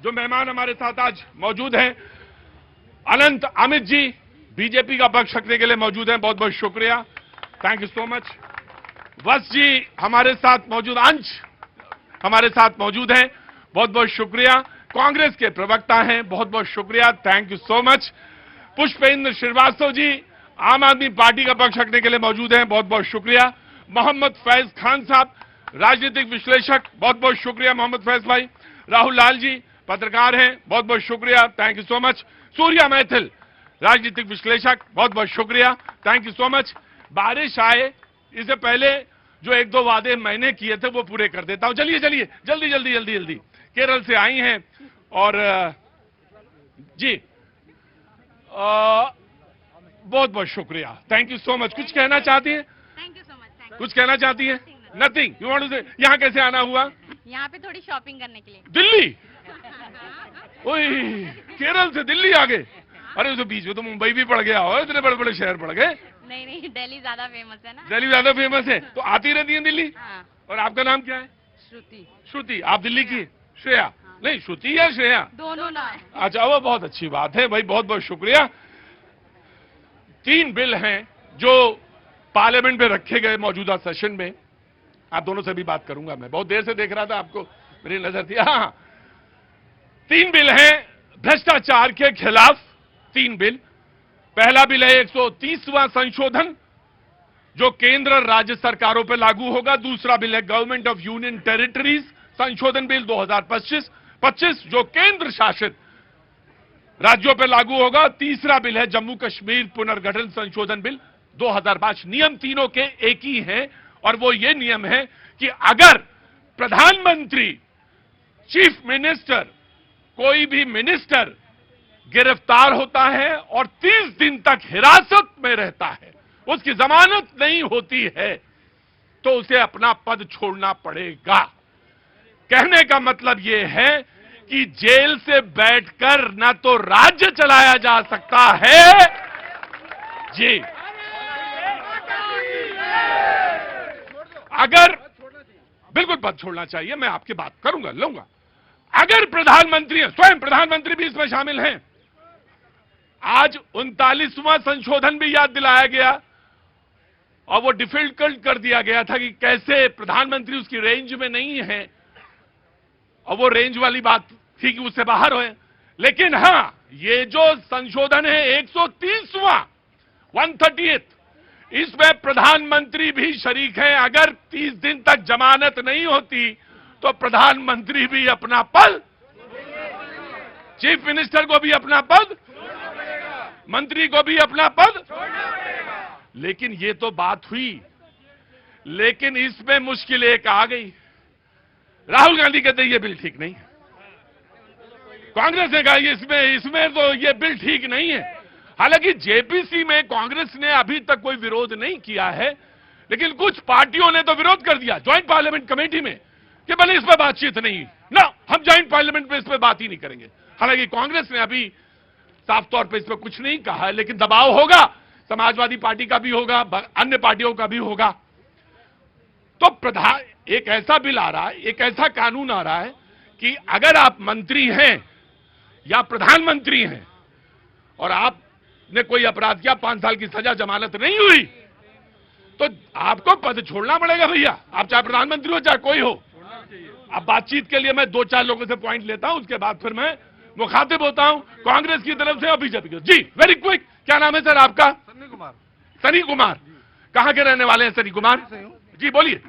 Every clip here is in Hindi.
जो मेहमान हमारे साथ आज मौजूद हैं, अनंत अमित जी बीजेपी का पक्ष रखने के लिए मौजूद हैं, बहुत बहुत शुक्रिया, थैंक यू सो मच। वत्स जी हमारे साथ मौजूद, अंश हमारे साथ मौजूद हैं, बहुत बहुत शुक्रिया। कांग्रेस के प्रवक्ता हैं, बहुत बहुत शुक्रिया, thank you so much. Pushpendra Shrivastava ji Aam Aadmi party का पक्ष रखने के लिए मौजूद हैं, बहुत बहुत शुक्रिया। मोहम्मद फैज खान साहब राजनीतिक विश्लेषक, बहुत बहुत शुक्रिया मोहम्मद फैज भाई। राहुल लाल जी पत्रकार हैं, बहुत बहुत शुक्रिया, thank you so much. Surya Maithil राजनीतिक विश्लेषक, बहुत बहुत शुक्रिया, थैंक यू सो मच। बारिश आए इससे पहले जो एक दो वादे मैंने किए थे वो पूरे कर देता हूं। चलिए चलिए जल्दी जल्दी जल्दी जल्दी, केरल से आई हैं और जी बहुत बहुत शुक्रिया, थैंक यू सो मच। कुछ कहना चाहती हैं? Thank you so much. कुछ कहना चाहती हैं? नथिंग, यू वांट टू से। यहाँ कैसे आना हुआ? यहाँ पे थोड़ी शॉपिंग करने के लिए। दिल्ली? ओए, केरल से दिल्ली आ गए? अरे उस बीच में तो मुंबई भी पड़ गया हो, इतने बड़े बड़े शहर पड़ गए। नहीं नहीं, दिल्ली ज्यादा फेमस है ना। दिल्ली ज्यादा फेमस है तो आती रहती है दिल्ली। हाँ। और आपका नाम क्या है? श्रुति। श्रुति, आप दिल्ली की? श्रेया? हाँ। नहीं, श्रुति या श्रेया? दोनों ना। अच्छा, वो बहुत अच्छी बात है भाई, बहुत बहुत शुक्रिया। 3 बिल हैं जो पार्लियामेंट में रखे गए मौजूदा सेशन में, आप दोनों से भी बात करूंगा। मैं बहुत देर से देख रहा था, आपको मेरी नजर थी। हाँ, 3 बिल हैं भ्रष्टाचार के खिलाफ, 3 बिल। पहला बिल है 130वां संशोधन जो केंद्र और राज्य सरकारों पर लागू होगा। दूसरा बिल है गवर्नमेंट ऑफ यूनियन टेरिटरीज संशोधन बिल 2025 जो केंद्र शासित राज्यों पर लागू होगा। तीसरा बिल है जम्मू कश्मीर पुनर्गठन संशोधन बिल 2005। नियम तीनों के एक ही हैं और वो ये नियम है कि अगर प्रधानमंत्री, चीफ मिनिस्टर, कोई भी मिनिस्टर गिरफ्तार होता है और 30 दिन तक हिरासत में रहता है, उसकी जमानत नहीं होती है, तो उसे अपना पद छोड़ना पड़ेगा। कहने का मतलब यह है कि जेल से बैठकर न तो राज्य चलाया जा सकता है जी, अगर बिल्कुल पद छोड़ना चाहिए, मैं आपकी बात करूंगा, लूंगा। अगर प्रधानमंत्री, स्वयं प्रधानमंत्री भी इसमें शामिल हैं। आज 39वां संशोधन भी याद दिलाया गया और वो डिफिकल्ट कर दिया गया था कि कैसे प्रधानमंत्री उसकी रेंज में नहीं है, और वो रेंज वाली बात थी कि उससे बाहर हो। लेकिन हां, ये जो संशोधन है 130वां, 138, इसमें प्रधानमंत्री भी शरीक है। अगर 30 दिन तक जमानत नहीं होती तो प्रधानमंत्री भी अपना पद, चीफ मिनिस्टर को भी अपना पद, मंत्री को भी अपना पद। लेकिन ये तो बात हुई, लेकिन इसमें मुश्किल एक आ गई। राहुल गांधी कहते ये बिल ठीक नहीं है, कांग्रेस ने कहा इसमें तो ये बिल ठीक नहीं है। हालांकि जेपीसी में कांग्रेस ने अभी तक कोई विरोध नहीं किया है, लेकिन कुछ पार्टियों ने तो विरोध कर दिया ज्वाइंट पार्लियामेंट कमेटी में कि भले इस पर बातचीत नहीं ना, हम ज्वाइंट पार्लियामेंट में इस पर बात ही नहीं करेंगे। हालांकि कांग्रेस ने अभी साफ तौर पर इस पर कुछ नहीं कहा है, लेकिन दबाव होगा, समाजवादी पार्टी का भी होगा, अन्य पार्टियों का भी होगा। तो एक ऐसा बिल आ रहा है, एक ऐसा कानून आ रहा है कि अगर आप मंत्री हैं या प्रधानमंत्री हैं और आपने कोई अपराध किया, 5 साल की सजा, जमानत नहीं हुई, तो आपको पद छोड़ना पड़ेगा भैया, आप चाहे प्रधानमंत्री हो चाहे कोई हो। अब बातचीत के लिए मैं 2-4 लोगों से पॉइंट लेता हूं, उसके बाद फिर मैं मुखातिब होता हूं कांग्रेस की तरफ से और बीजेपी की। जी वेरी क्विक, क्या नाम है सर आपका? सनी कुमार। सनी कुमार, कहां के रहने वाले हैं सनी कुमार? जी बोलिए।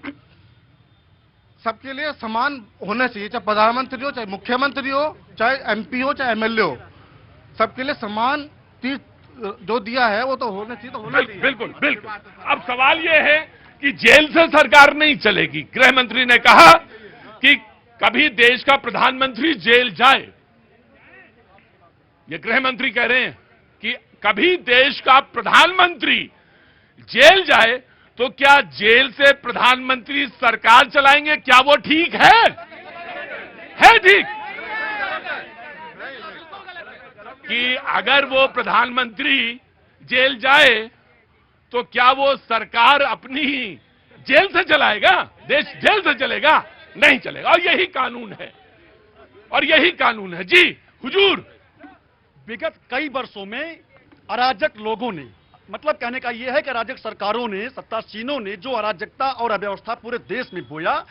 सबके लिए समान होना चाहिए, चाहे प्रधानमंत्री हो, चाहे मुख्यमंत्री हो, चाहे एमपी हो, चाहे एमएलए हो, सबके लिए समान चीज जो दिया है वो तो होना चाहिए, तो होना चाहिए। बिल्कुल बिल्कुल। अब सवाल यह है कि जेल से सरकार नहीं चलेगी। गृह मंत्री ने कहा कि कभी देश का प्रधानमंत्री जेल जाए, ये गृह मंत्री कह रहे हैं कि कभी देश का प्रधानमंत्री जेल जाए तो क्या जेल से प्रधानमंत्री सरकार चलाएंगे? क्या वो ठीक है? ठीक कि अगर वो प्रधानमंत्री जेल जाए तो क्या वो सरकार अपनी जेल से चलाएगा? देश जेल से चलेगा? नहीं चलेगा। और यही कानून है। और यही कानून है। जी हुजूर। विगत कई वर्षों में अराजक लोगों ने, मतलब कहने का यह है कि अराजक सरकारों ने, सत्तासीनों ने जो अराजकता और अव्यवस्था पूरे देश में बोया,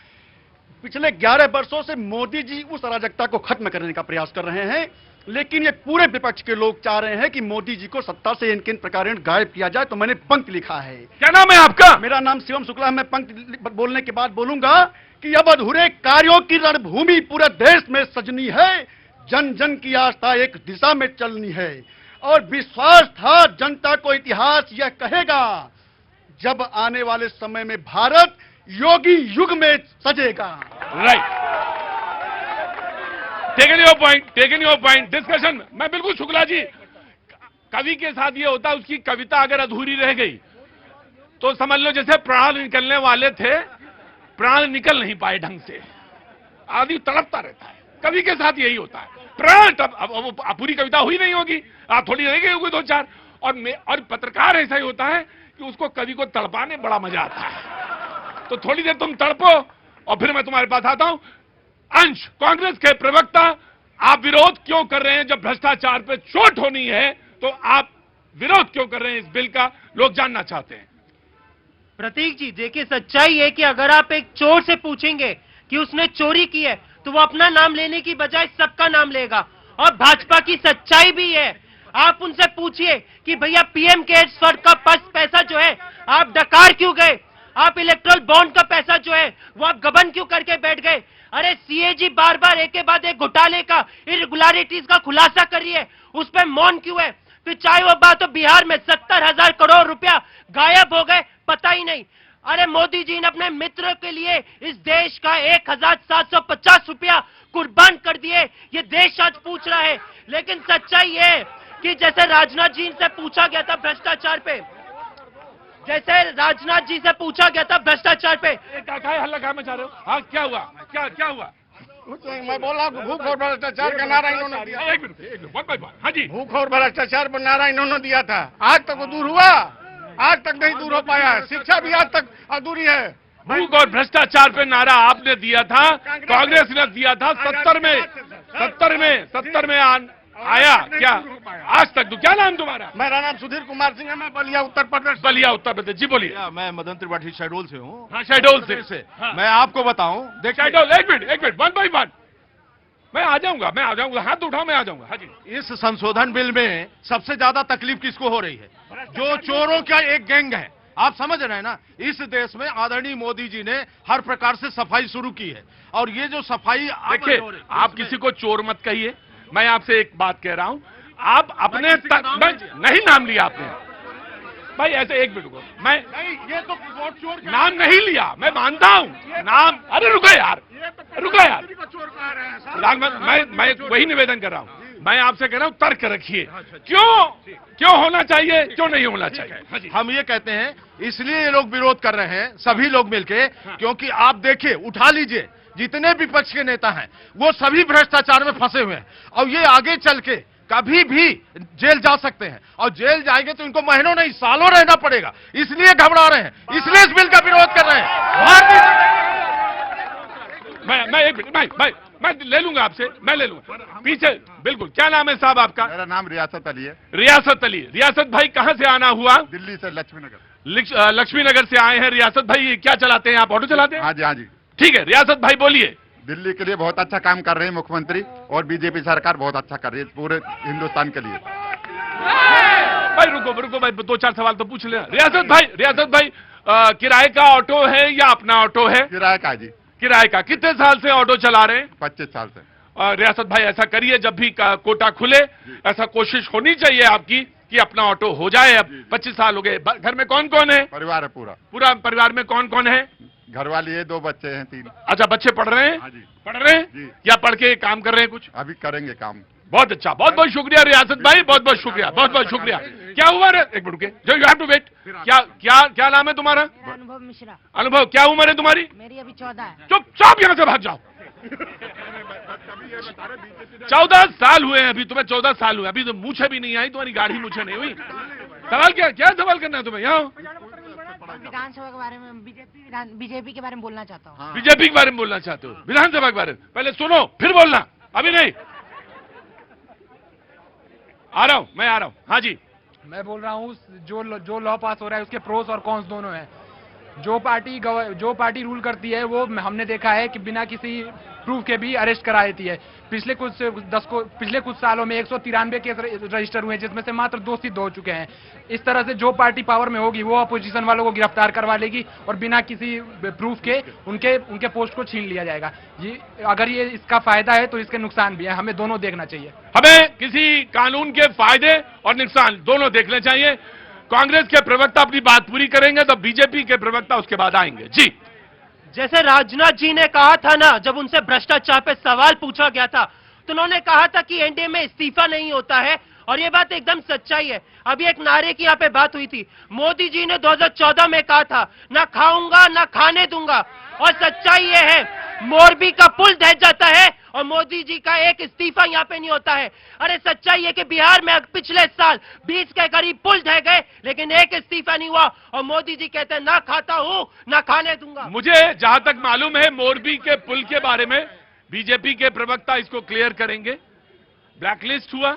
पिछले 11 वर्षों से मोदी जी उस अराजकता को खत्म करने का प्रयास कर रहे हैं। लेकिन ये पूरे विपक्ष के लोग चाह रहे हैं कि मोदी जी को सत्ता से इन किन प्रकार गायब किया जाए। तो मैंने पंक्ति लिखा है। क्या नाम है आपका? मेरा नाम शिवम शुक्ला है। मैं पंक्ति बोलने के बाद बोलूंगा कि अब अधूरे कार्यों की रणभूमि पूरे देश में सजनी है, जन जन की आस्था एक दिशा में चलनी है, और विश्वास था जनता को इतिहास यह कहेगा, जब आने वाले समय में भारत योगी युग में सजेगा। Right, taken your point discussion. मैं बिल्कुल शुक्ला जी, कवि के साथ ये होता है, उसकी कविता अगर अधूरी रह गई तो समझ लो जैसे प्राण निकलने वाले थे, प्राण निकल नहीं पाए ढंग से, आदमी तड़पता रहता है। कवि के साथ यही होता है, प्राण अब पूरी कविता हुई नहीं होगी, आप थोड़ी रह गई होगी दो चार। और पत्रकार ऐसा ही होता है कि उसको कवि को तड़पाने बड़ा मजा आता है। तो थोड़ी देर तुम तड़पो और फिर मैं तुम्हारे पास आता हूं। अंश, कांग्रेस के प्रवक्ता, आप विरोध क्यों कर रहे हैं? जब भ्रष्टाचार पे चोट होनी है तो आप विरोध क्यों कर रहे हैं इस बिल का? लोग जानना चाहते हैं। प्रतीक जी, देखिए सच्चाई है कि अगर आप एक चोर से पूछेंगे कि उसने चोरी की है तो वो अपना नाम लेने की बजाय सबका नाम लेगा। और भाजपा की सच्चाई भी है, आप उनसे पूछिए कि भैया पीएम केयर्स फंड का पैसा जो है आप डकार क्यों गए? आप इलेक्ट्रल बॉन्ड का पैसा जो है वो आप गबन क्यों करके बैठ गए? अरे सीएजी बार बार एक के बाद एक घोटाले का, इरेगुलरिटीज का खुलासा कर रही है, उस पर मौन क्यों है? फिर चाहे वो बात हो बिहार में 70,000 करोड़ रुपया गायब हो गए, पता ही नहीं। अरे मोदी जी ने अपने मित्र के लिए इस देश का 1,750 रुपया कुर्बान कर दिए, ये देश आज पूछ रहा है। लेकिन सच्चाई है कि जैसे राजनाथ जी से पूछा गया था भ्रष्टाचार पे, हल्ला कहाँ मचा रहे हो? हाँ, क्या हुआ? क्या हुआ? मैं बोला भूख और भ्रष्टाचार का नारा इन्होंने दिया। एक मिनट, वन बाय वन। हाँ जी, भूख और भ्रष्टाचार पर नारा इन्होंने दिया था, आज तक वो दूर हुआ? आज तक नहीं दूर हो पाया है। शिक्षा भी आज तक अधूरी है। भूख और भ्रष्टाचार पे नारा आपने दिया था, कांग्रेस ने दिया था 70 में आया क्या? आज तक तो। क्या नाम तुम्हारा? मेरा नाम सुधीर कुमार सिंह है, मैं बलिया उत्तर प्रदेश। बलिया उत्तर प्रदेश। जी बोलिए। मैं मदन त्रिपाठी शहडोल से हूँ। हाँ, शहडोल से। हाँ। मैं आपको बताऊं, देखिए शहडोल, एक मिनट, वन बाय वन। मैं आ जाऊंगा, हाथ उठाओ, मैं आ जाऊंगा। हाँ जी। इस संशोधन बिल में सबसे ज्यादा तकलीफ किसको हो रही है? जो चोरों का एक गैंग है। आप समझ रहे हैं ना, इस देश में आदरणीय मोदी जी ने हर प्रकार से सफाई शुरू की है, और ये जो सफाई देखिए, आप किसी को चोर मत कहिए। मैं आपसे एक बात कह रहा हूं, आप अपने नहीं नाम लिया आपने भाई, ऐसे एक मिनट को मैं ये तो चोर नाम नहीं लिया, मैं मानता हूं नाम। अरे रुको यार, चोर कह रहे हैं। मैं वही निवेदन कर रहा हूं। मैं आपसे कह रहा हूं तर्क रखिए, क्यों होना चाहिए, क्यों नहीं होना चाहिए। हम ये कहते हैं, इसलिए ये लोग विरोध कर रहे हैं, सभी लोग मिलके, क्योंकि आप देखिए, उठा लीजिए, जितने विपक्ष के नेता हैं वो सभी भ्रष्टाचार में फंसे हुए हैं, और ये आगे चल के कभी भी जेल जा सकते हैं, और जेल जाएंगे तो इनको महीनों नहीं सालों रहना पड़ेगा। इसलिए घबरा रहे हैं, इसलिए इस बिल का विरोध कर रहे हैं। मैं एक मिनट, मैं ले लूंगा आपसे, मैं ले लूंगा पीछे। बिल्कुल। क्या नाम है साहब आपका? मेरा नाम रियासत अली है। रियासत भाई, कहां से आना हुआ? दिल्ली से, लक्ष्मीनगर। लक्ष्मीनगर से आए हैं। रियासत भाई क्या चलाते हैं आप? ऑटो चलाते हैं? हाँ जी, हाँ जी। ठीक है, रियासत भाई बोलिए। दिल्ली के लिए बहुत अच्छा काम कर रहे हैं मुख्यमंत्री, और बीजेपी सरकार बहुत अच्छा कर रही है पूरे हिंदुस्तान के लिए। भाई रुको भाई, दो चार सवाल तो पूछ ले। रियासत भाई, किराए का ऑटो है या अपना ऑटो है? किराए का जी। किराए का। कितने साल से ऑटो चला रहे हैं? 25 साल से। रियासत भाई ऐसा करिए, जब भी कोटा खुले ऐसा कोशिश होनी चाहिए आपकी कि अपना ऑटो हो जाए। अब 25 साल हो गए। घर में कौन कौन है? परिवार है पूरा। पूरा परिवार में कौन कौन है? घर वाली है, 2 बच्चे हैं, 3। अच्छा, बच्चे पढ़ रहे हैं? हाँ जी। पढ़ रहे हैं जी। या पढ़ के काम कर रहे हैं कुछ? अभी करेंगे काम। बहुत अच्छा, बहुत बहुत शुक्रिया रियासत भाई, बहुत बहुत शुक्रिया, बहुत बहुत शुक्रिया। क्या उम्र है? एक मिनट के, जो यू हैव टू वेट। क्या नाम है तुम्हारा? अनुभव मिश्रा। अनुभव, क्या उम्र है तुम्हारी? मेरी अभी 14 है। चुपचाप यहाँ से भाग जाओ। 14 साल हुए हैं अभी तुम्हें, 14 साल हुए। अभी तो मूछे भी नहीं आई तुम्हारी, गाढ़ी मूछे नहीं हुई। सवाल क्या सवाल करना है तुम्हें? यहाँ विधानसभा के बारे में, बीजेपी के बारे में बोलना चाहता हूँ। बीजेपी के बारे में बोलना चाहते हो? विधानसभा के बारे में पहले सुनो फिर बोलना। अभी नहीं, आ रहा हूं, मैं आ रहा हूं। हाँ जी, मैं बोल रहा हूँ जो लॉ पास हो रहा है उसके प्रोस और कॉन्स दोनों हैं। जो पार्टी रूल करती है वो हमने देखा है कि बिना किसी प्रूफ के भी अरेस्ट करा देती है। पिछले कुछ सालों में 193 केस रजिस्टर हुए जिसमें से मात्र 2 सिद्ध हो चुके हैं। इस तरह से जो पार्टी पावर में होगी वो अपोजिशन वालों को गिरफ्तार करवा लेगी और बिना किसी प्रूफ के उनके पोस्ट को छीन लिया जाएगा। अगर ये इसका फायदा है तो इसके नुकसान भी है, हमें दोनों देखना चाहिए। हमें किसी कानून के फायदे और नुकसान दोनों देखने चाहिए। कांग्रेस के प्रवक्ता अपनी बात पूरी करेंगे तो बीजेपी के प्रवक्ता उसके बाद आएंगे। जी, जैसे राजनाथ जी ने कहा था ना, जब उनसे भ्रष्टाचार पे सवाल पूछा गया था तो उन्होंने कहा था कि एनडीए में इस्तीफा नहीं होता है, और ये बात एकदम सच्चाई है। अभी एक नारे की यहाँ पे बात हुई थी, मोदी जी ने 2014 में कहा था ना खाऊंगा ना खाने दूंगा, और सच्चाई ये है मोरबी का पुल ढह जाता है और मोदी जी का एक इस्तीफा यहाँ पे नहीं होता है। अरे सच्चाई है कि बिहार में पिछले साल 20 के करीब पुल ढह गए लेकिन एक इस्तीफा नहीं हुआ, और मोदी जी कहते हैं ना खाता हूं ना खाने दूंगा। मुझे जहां तक मालूम है मोरबी के पुल के बारे में बीजेपी के प्रवक्ता इसको क्लियर करेंगे। ब्लैकलिस्ट हुआ,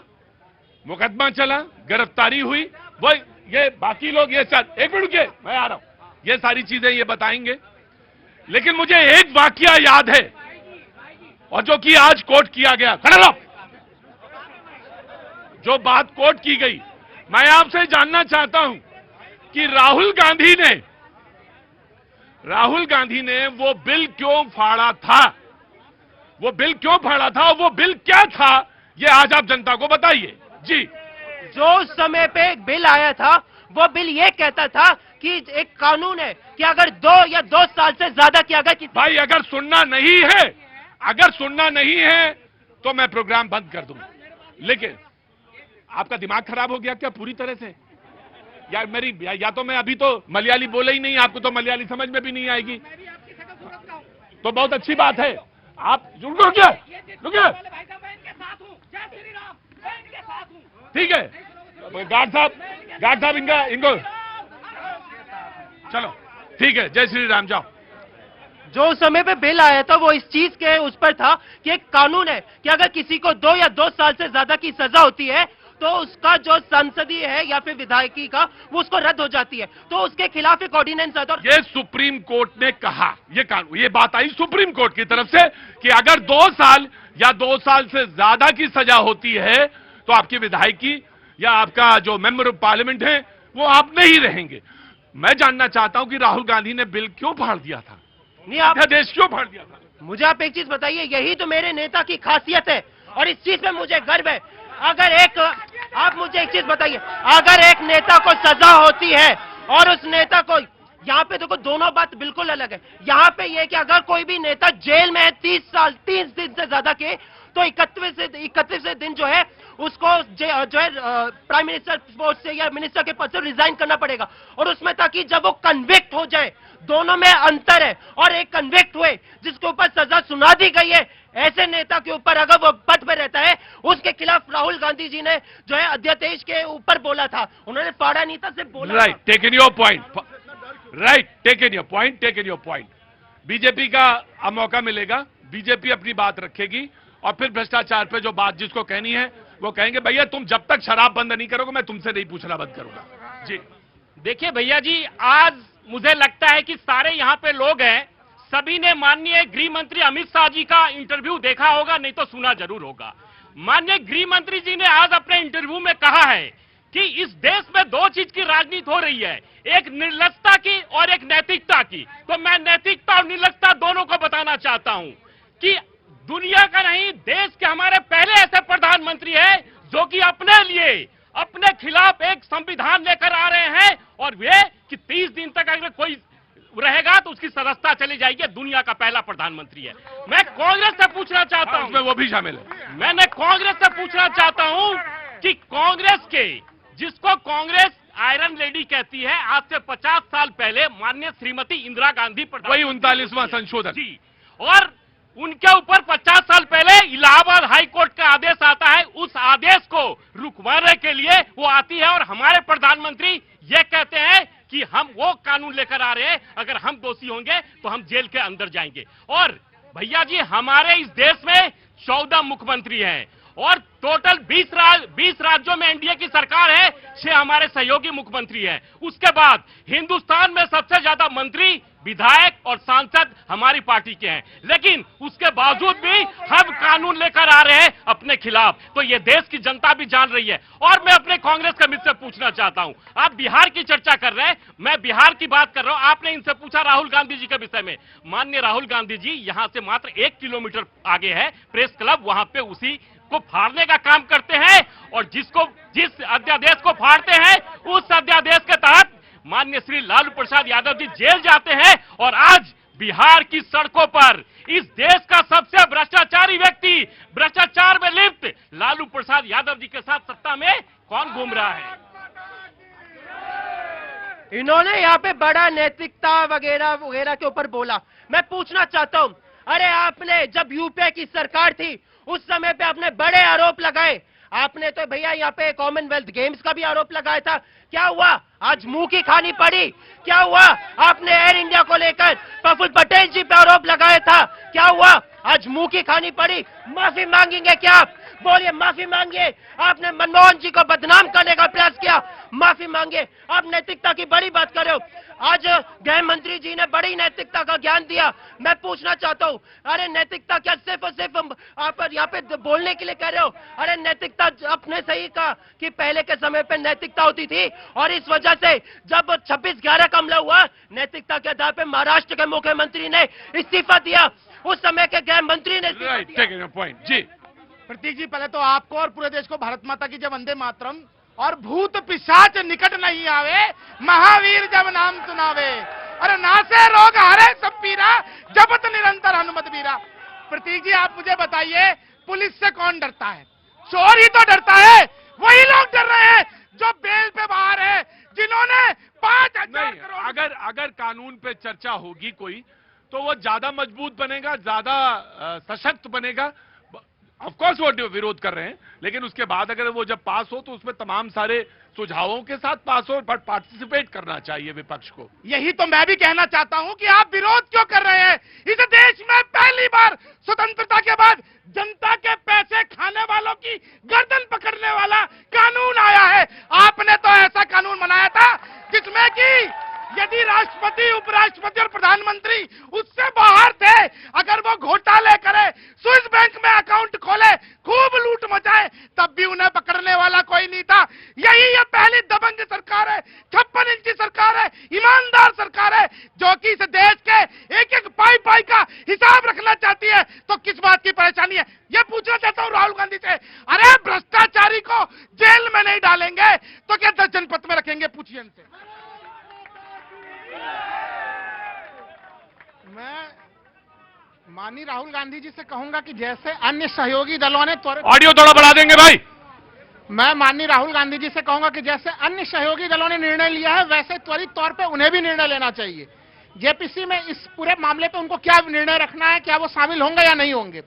मुकदमा चला, गिरफ्तारी हुई, वो ये बाकी लोग ये सब, एक मिनट के मैं आ रहा हूं, ये सारी चीजें ये बताएंगे। लेकिन मुझे एक वाकया याद है और जो कि आज कोट किया गया, खड़े रहो, जो बात कोट की गई, मैं आपसे जानना चाहता हूं कि राहुल गांधी ने वो बिल क्यों फाड़ा था, वो बिल क्यों फाड़ा था और वो बिल क्या था, ये आज आप जनता को बताइए। जी, जो उस समय पे एक बिल आया था वो बिल ये कहता था कि एक कानून है कि अगर 2 साल से ज्यादा किया गया भाई अगर सुनना नहीं है तो मैं प्रोग्राम बंद कर दूंगा। लेकिन आपका दिमाग खराब हो गया क्या पूरी तरह से? या तो मैं अभी तो मलयाली बोले ही नहीं, आपको तो मलयाली समझ में भी नहीं आएगी, तो बहुत अच्छी बात है। आप रुकिए, ठीक है गार्ड साहब इनको चलो, ठीक है, जय श्री राम, जाओ। जो समय पे बिल आया था वो इस चीज के उस पर था कि एक कानून है कि अगर किसी को 2 साल से ज्यादा की सजा होती है तो उसका जो संसदीय है या फिर विधायकी का वो उसको रद्द हो जाती है, तो उसके खिलाफ एक ऑर्डिनेंस आता है। ये सुप्रीम कोर्ट ने कहा, ये बात आई सुप्रीम कोर्ट की तरफ से कि अगर 2 साल या 2 साल से ज्यादा की सजा होती है तो आपकी विधायकी या आपका जो मेंबर ऑफ पार्लियामेंट है वो आप नहीं रहेंगे। मैं जानना चाहता हूं कि राहुल गांधी ने बिल क्यों फाड़ दिया था, नहीं आप देश क्यों फाड़ दिया था? मुझे आप एक चीज बताइए, यही तो मेरे नेता की खासियत है और इस चीज पे मुझे गर्व है। आप मुझे एक चीज बताइए, अगर एक नेता को सजा होती है और उस नेता को, यहाँ पे देखो दोनों बात बिल्कुल अलग है। यहाँ पे ये कि अगर कोई भी नेता जेल में है 30 दिन से ज्यादा के, तो 31वें दिन जो है उसको जो है प्राइम मिनिस्टर पोस्ट से या मिनिस्टर के पद से रिजाइन करना पड़ेगा, और उसमें ताकि जब वो कन्विक्ट हो जाए, दोनों में अंतर है। और एक कन्विक्ट हुए जिसके ऊपर सजा सुना दी गई है, ऐसे नेता के ऊपर अगर वो पद पर रहता है, उसके खिलाफ राहुल गांधी जी ने जो है अध्यादेश के ऊपर बोला था, उन्होंने फाड़ा नहीं था, सिर्फ बोला। Right, taken your point. BJP का अब मौका मिलेगा, बीजेपी अपनी बात रखेगी और फिर भ्रष्टाचार पे जो बात जिसको कहनी है वो कहेंगे भैया तुम जब तक शराब बंद नहीं करोगे मैं तुमसे नहीं पूछना बंद करूंगा। जी, देखिए भैया जी, आज मुझे लगता है कि सारे यहाँ पे लोग हैं, सभी ने माननीय गृह मंत्री अमित शाह जी का इंटरव्यू देखा होगा, नहीं तो सुना जरूर होगा। माननीय गृह मंत्री जी ने आज अपने इंटरव्यू में कहा है कि इस देश में 2 चीज की राजनीति हो रही है, एक निर्लजता की और एक नैतिकता की। तो मैं नैतिकता और निर्लजता दोनों को बताना चाहता हूं कि दुनिया का नहीं, देश के हमारे पहले ऐसे प्रधानमंत्री हैं जो कि अपने लिए अपने खिलाफ एक संविधान लेकर आ रहे हैं, और वे कि 30 दिन तक अगर कोई रहेगा तो उसकी सदस्यता चली जाएगी। दुनिया का पहला प्रधानमंत्री है। मैं कांग्रेस से पूछना चाहता हूं, उसमें वो भी शामिल है। मैंने कांग्रेस से पूछना चाहता हूं कि कांग्रेस के, जिसको कांग्रेस आयरन लेडी कहती है, आज से 50 साल पहले माननीय श्रीमती इंदिरा गांधी वही 39वां संशोधन जी, और उनके ऊपर 50 साल पहले इलाहाबाद हाई कोर्ट का आदेश आता है, उस आदेश को रुकवाने के लिए वो आती है और हमारे प्रधानमंत्री ये कहते हैं कि हम वो कानून लेकर आ रहे हैं, अगर हम दोषी होंगे तो हम जेल के अंदर जाएंगे। और भैया जी, हमारे इस देश में 14 मुख्यमंत्री हैं और टोटल 20 राज्यों में एनडीए की सरकार है, 6 हमारे सहयोगी मुख्यमंत्री हैं। उसके बाद हिंदुस्तान में सबसे ज्यादा मंत्री, विधायक और सांसद हमारी पार्टी के हैं, लेकिन उसके बावजूद भी हम कानून लेकर आ रहे हैं अपने खिलाफ। तो ये देश की जनता भी जान रही है। और मैं अपने कांग्रेस के मित्र से पूछना चाहता हूं, आप बिहार की चर्चा कर रहे हैं, मैं बिहार की बात कर रहा हूं। आपने इनसे पूछा राहुल गांधी जी के विषय में। माननीय राहुल गांधी जी यहां से मात्र 1 किलोमीटर आगे है प्रेस क्लब, वहां पे उसी को फाड़ने का काम करते हैं और जिस अध्यादेश को फाड़ते हैं उस अध्यादेश के तहत माननीय श्री लालू प्रसाद यादव जी जेल जाते हैं। और आज बिहार की सड़कों पर इस देश का सबसे भ्रष्टाचारी व्यक्ति, भ्रष्टाचार में लिप्त लालू प्रसाद यादव जी के साथ सत्ता में कौन घूम रहा है? इन्होंने यहाँ पे बड़ा नैतिकता वगैरह वगैरह के ऊपर बोला। मैं पूछना चाहता हूँ, अरे आपने जब यूपीए की सरकार थी उस समय पे आपने बड़े आरोप लगाए। आपने तो भैया यहाँ पे कॉमनवेल्थ गेम्स का भी आरोप लगाया था, क्या हुआ? आज मुंह की खानी पड़ी। क्या हुआ? आपने एयर इंडिया को लेकर प्रफुल्ल पटेल जी पे आरोप लगाया था, क्या हुआ? आज मुंह की खानी पड़ी। माफी मांगेंगे क्या आप? बोलिए, माफी मांगिए। आपने मनमोहन जी को बदनाम करने का प्रयास किया, माफी मांगिए। आप नैतिकता की बड़ी बात कर रहे हो। आज गृह मंत्री जी ने बड़ी नैतिकता का ज्ञान दिया। मैं पूछना चाहता हूँ, अरे नैतिकता क्या सिर्फ और सिर्फ आप यहाँ पे बोलने के लिए कह रहे हो? अरे नैतिकता, आपने सही कहा कि पहले के समय पे नैतिकता होती थी और इस वजह से जब 26/11 का हमला हुआ, नैतिकता के आधार पे महाराष्ट्र के मुख्यमंत्री ने इस्तीफा दिया। उस समय के गृह मंत्री ने पॉइंट जी। प्रतीक जी, पहले तो आपको और पूरे देश को भारत माता की जय, वंदे मातरम। और भूत पिशाच निकट नहीं आवे, महावीर जब नाम सुनावे। अरे नासे रोग हरे सब पीरा, जपत निरंतर हनुमत वीरा। प्रतीक जी, आप मुझे बताइए, पुलिस से कौन डरता है? चोर ही तो डरता है। वही लोग डर रहे हैं जो बेल पे बाहर है, जिन्होंने 5,000 करोड़। अगर कानून पे चर्चा होगी कोई, तो वो ज्यादा मजबूत बनेगा, ज्यादा सशक्त बनेगा। ऑफ कोर्स वो विरोध कर रहे हैं, लेकिन उसके बाद अगर वो जब पास हो तो उसमें तमाम सारे सुझावों के साथ पास हो, बट पार्टिसिपेट करना चाहिए विपक्ष को। यही तो मैं भी कहना चाहता हूं कि आप विरोध क्यों कर रहे हैं? इस देश में पहली बार स्वतंत्रता के बाद जनता के पैसे खाने वालों की गर्दन पकड़ने वाला कानून आया है। आपने तो ऐसा कानून बनाया था जिसमें कि यदि राष्ट्रपति, उपराष्ट्रपति और प्रधानमंत्री उससे बाहर थे, अगर वो घोटाले करे, स्विस बैंक में अकाउंट खोले, खूब लूट मचाए, तब भी उन्हें पकड़ने वाला कोई नहीं था। यही ये पहली दबंग सरकार है, 56 इंच की सरकार है, ईमानदार सरकार है, जो कि इस देश के एक एक पाई का हिसाब रखना चाहती है। तो किस बात की परेशानी है? ये पूछना चाहता हूँ राहुल गांधी से। अरे भ्रष्टाचारी को जेल में नहीं डालेंगे तो क्या 10 जनपद में रखेंगे? पूछिए इनसे। मैं माननीय राहुल गांधी जी से कहूंगा कि जैसे अन्य सहयोगी दलों ने त्वरित, ऑडियो थोड़ा बढ़ा देंगे भाई। मैं माननीय राहुल गांधी जी से कहूंगा कि जैसे अन्य सहयोगी दलों ने निर्णय लिया है, वैसे त्वरित तौर पे उन्हें भी निर्णय लेना चाहिए। जेपीसी में इस पूरे मामले पे उनको क्या निर्णय रखना है, क्या वो शामिल होंगे या नहीं होंगे?